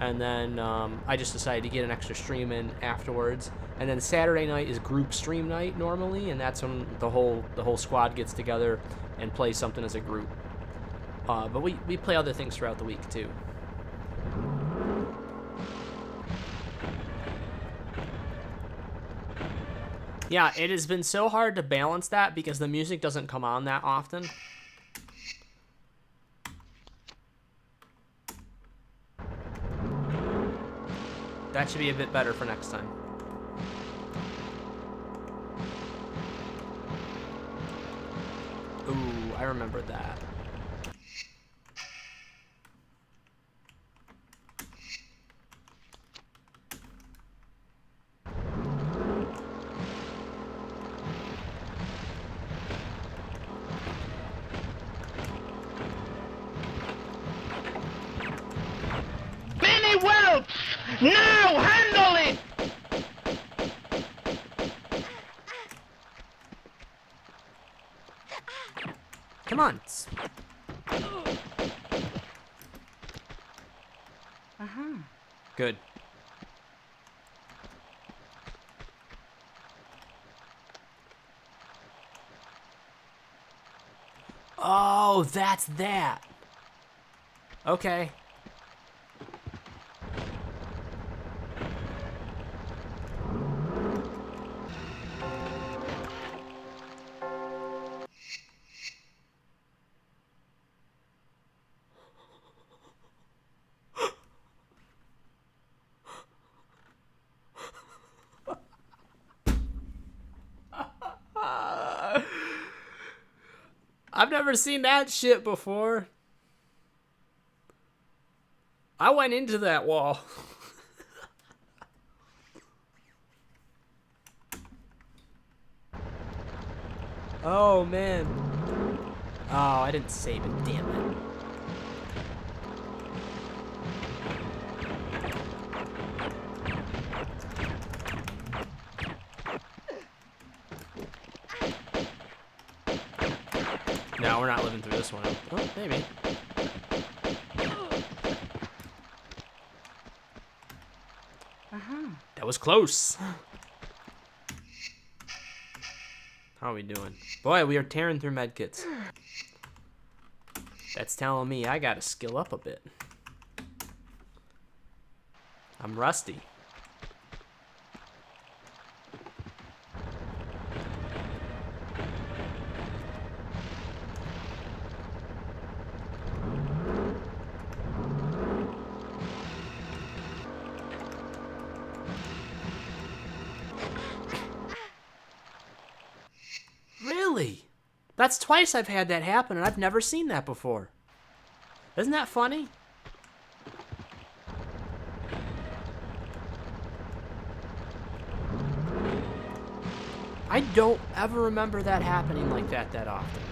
And then I just decided to get an extra stream in afterwards. And then Saturday night is group stream night normally, and that's when the whole squad gets together and plays something as a group. But we play other things throughout the week too. Yeah, it has been so hard to balance that because the music doesn't come on that often. That should be a bit better for next time. Ooh, I remember that. Now handle it! Come on. Good. Oh, that's that. Okay. I've never seen that shit before. I went into that wall. Oh, man. Oh, I didn't save it. Damn it. No, we're not living through this one. Oh, maybe. That was close. How are we doing? Boy, we are tearing through medkits. That's telling me I gotta skill up a bit. I'm rusty. Really? That's twice I've had that happen, and I've never seen that before. Isn't that funny? I don't ever remember that happening like that often.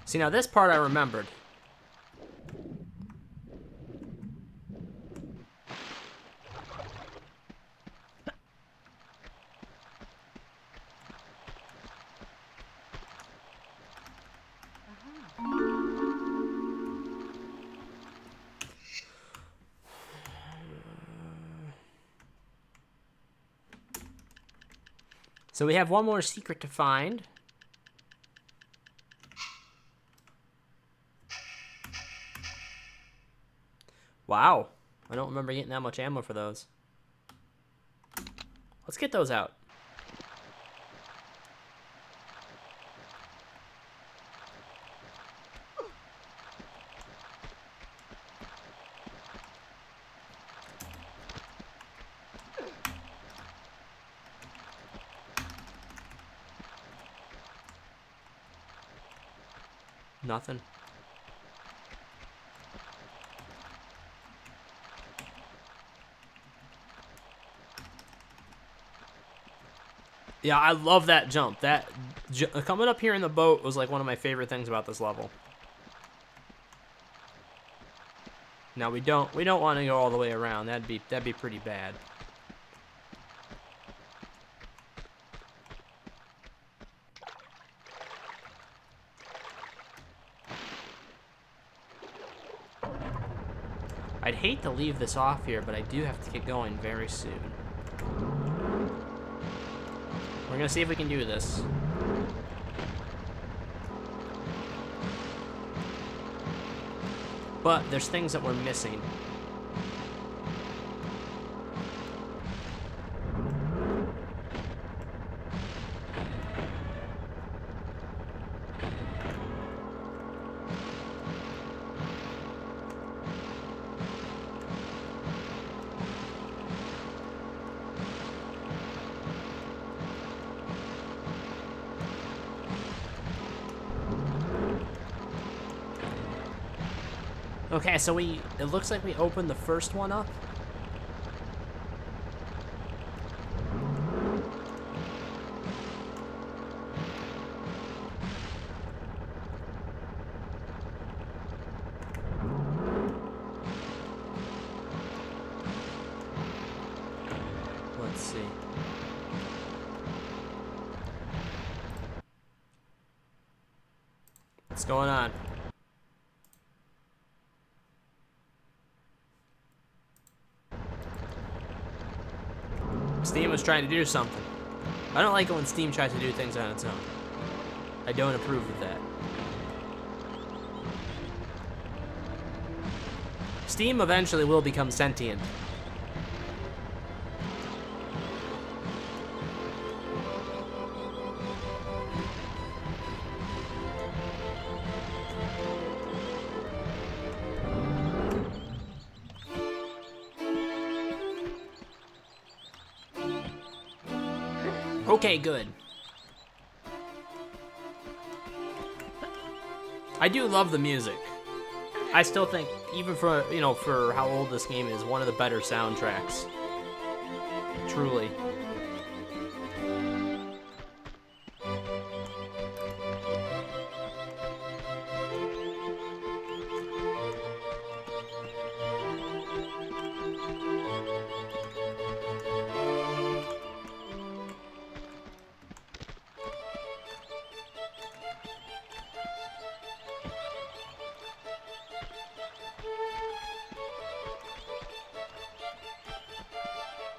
See, now this part I remembered. So we have one more secret to find. Wow. I don't remember getting that much ammo for those. Let's get those out. Nothing. Yeah, I love that jump. Coming up here in the boat was like one of my favorite things about this level. Now we don't want to go all the way around. That'd be pretty bad. I'd hate to leave this off here, but I do have to get going very soon. We're gonna see if we can do this. But there's things that we're missing. Okay, so it looks like we opened the first one up. Let's see. What's going on? Steam was trying to do something. I don't like it when Steam tries to do things on its own. I don't approve of that. Steam eventually will become sentient. Okay, good. I do love the music. I still think, even for, you know, for how old this game is, one of the better soundtracks. Truly.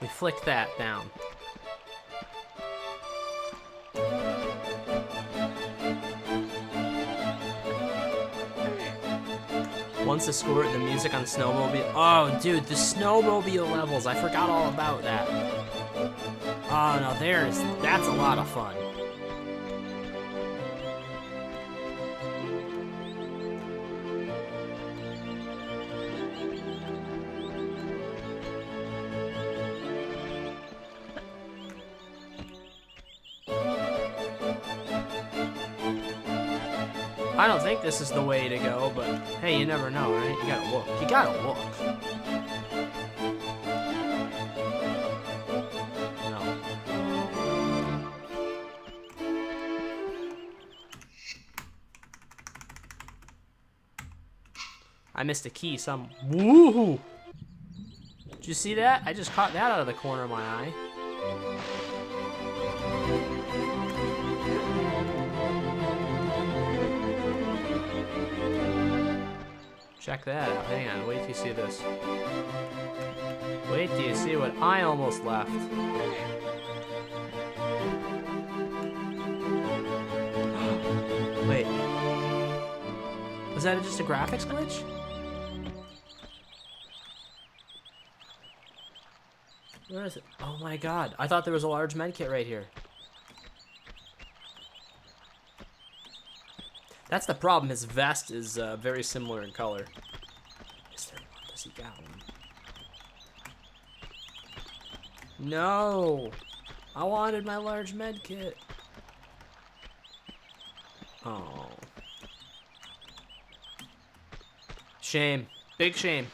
We flick that down. Once the score, the music on the snowmobile. Oh, dude, the snowmobile levels. I forgot all about that. Oh, no, that's a lot of fun. I don't think this is the way to go, but hey, you never know, right? You gotta look. You gotta look. No. I missed a key. Woohoo! Did you see that? I just caught that out of the corner of my eye. Check that out. Hang on, wait till you see this. Wait till you see what I almost left. Wait. Was that just a graphics glitch? Where is it? Oh my god. I thought there was a large medkit right here. That's the problem. His vest is very similar in color. Is there one? Does he got one? No! I wanted my large med kit. Oh. Shame. Big shame.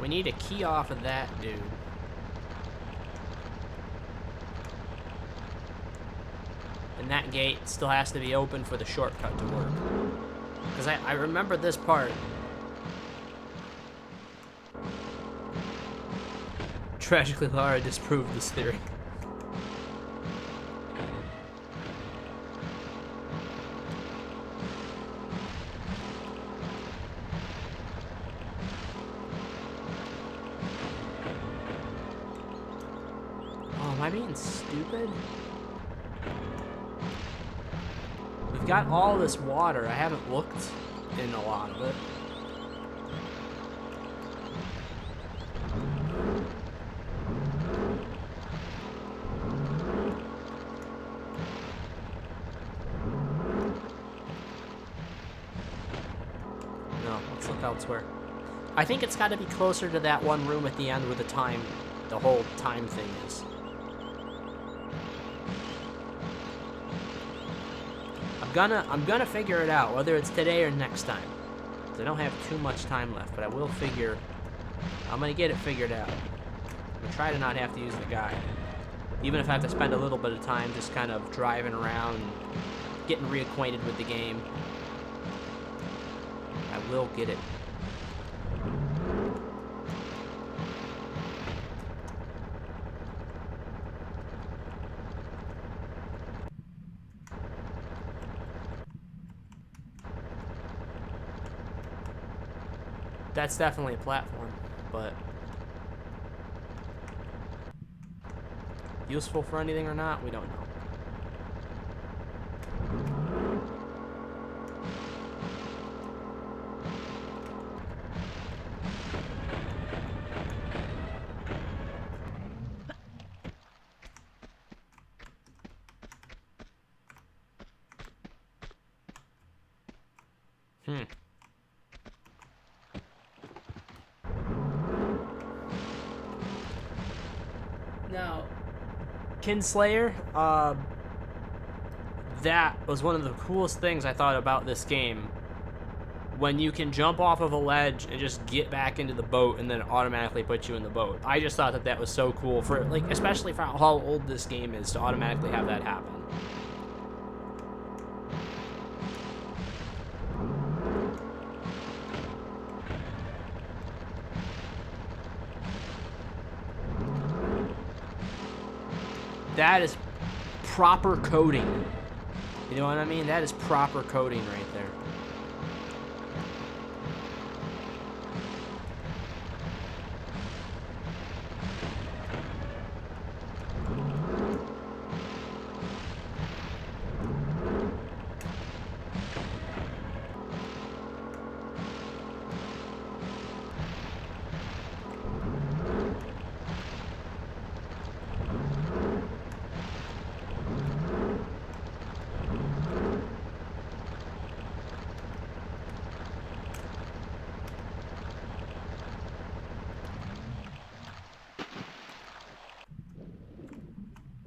We need a key off of that dude. And that gate still has to be open for the shortcut to work. Because I remember this part. Tragically, Lara disproved this theory. Am I being stupid? We've got all this water. I haven't looked in a lot of it. Let's look elsewhere. I think it's got to be closer to that one room at the end where the whole time thing is. I'm gonna figure it out, whether it's today or next time. 'Cause I don't have too much time left, but I'm gonna get it figured out. I'm gonna try to not have to use the guide. Even if I have to spend a little bit of time just kind of driving around, getting reacquainted with the game. I will get it. That's definitely a platform, but useful for anything or not, we don't know. Now, Kinslayer, that was one of the coolest things I thought about this game. When you can jump off of a ledge and just get back into the boat and then it automatically puts you in the boat. I just thought that was so cool, for like, especially for how old this game is, to automatically have that happen. That is proper coding. You know what I mean? That is proper coding right there.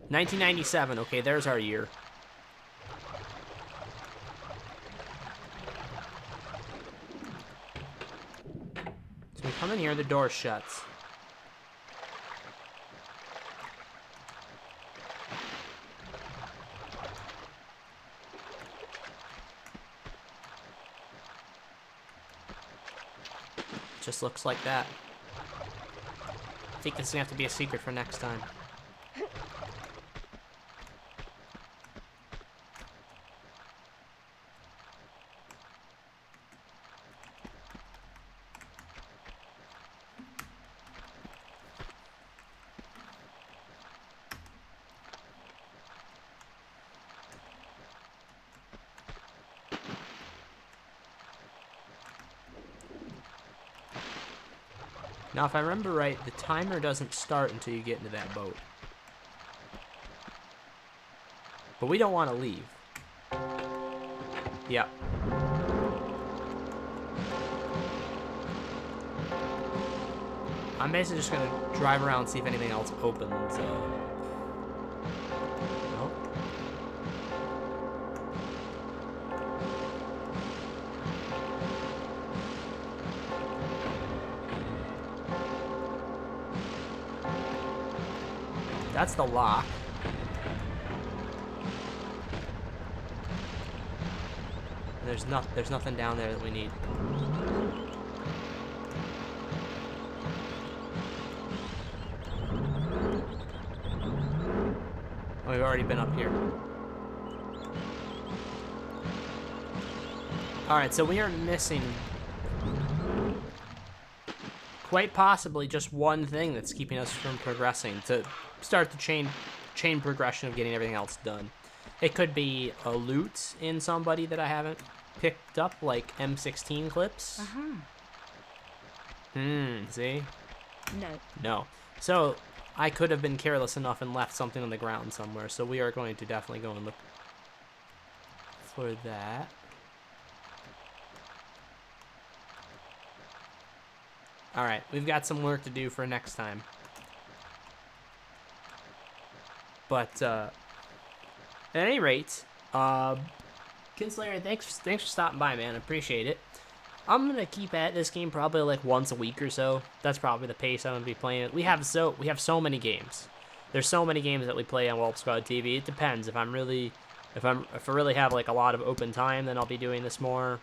$1997. Okay, there's our year. So we come in here, the door shuts. Just looks like that. I think this is gonna have to be a secret for next time. Now, if I remember right, the timer doesn't start until you get into that boat. But we don't want to leave. Yep. I'm basically just going to drive around and see if anything else opens. Nope. That's the lock. There's nothing down there that we need. Oh, we've already been up here. Alright, so we are missing quite possibly just one thing that's keeping us from progressing to start the chain progression of getting everything else done. It could be a loot in somebody that I haven't picked up, like M16 clips. See? No. No. So I could have been careless enough and left something on the ground somewhere, so we are going to definitely go and look for that. All right, we've got some work to do for next time. But at any rate, Kinslayer, thanks for stopping by, man. I appreciate it. I'm gonna keep at this game probably like once a week or so. That's probably the pace I'm gonna be playing it. We have so many games. There's so many games that we play on Welp Squad TV. It depends. If I really have like a lot of open time, then I'll be doing this more.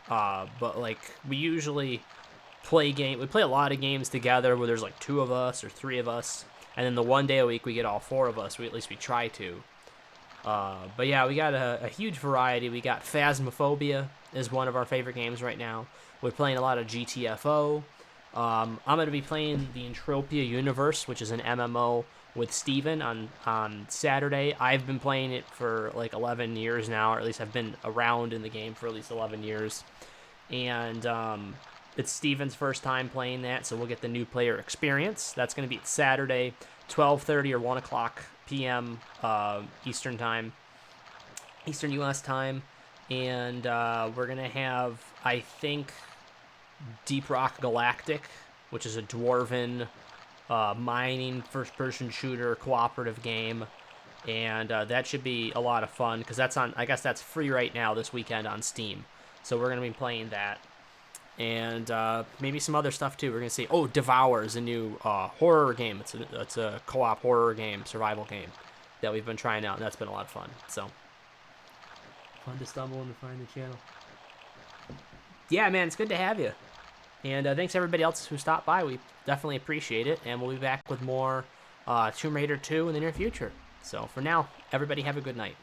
But like we usually we play a lot of games together where there's like 2 of us or 3 of us, and then the one day a week we get all 4 of us. At least we try to. But yeah, we got a huge variety. We got Phasmophobia is one of our favorite games right now. We're playing a lot of GTFO. I'm going to be playing the Entropia Universe, which is an MMO with Steven on Saturday. I've been playing it for like 11 years now, or at least I've been around in the game for at least 11 years. And it's Steven's first time playing that, so we'll get the new player experience. That's going to be Saturday, 12:30 or 1 o'clock p.m. Eastern U.S. time. And we're going to have, I think, Deep Rock Galactic, which is a dwarven mining first-person shooter cooperative game. And that should be a lot of fun, because I guess that's free right now this weekend on Steam. So we're going to be playing that. And maybe some other stuff too. We're going to see, Devour is a new horror game. It's a co-op horror game, survival game that we've been trying out, and that's been a lot of fun. So fun to stumble and find the channel. Yeah, man, it's good to have you. And thanks everybody else who stopped by. We definitely appreciate it. And we'll be back with more Tomb Raider 2 in the near future. So for now, everybody have a good night.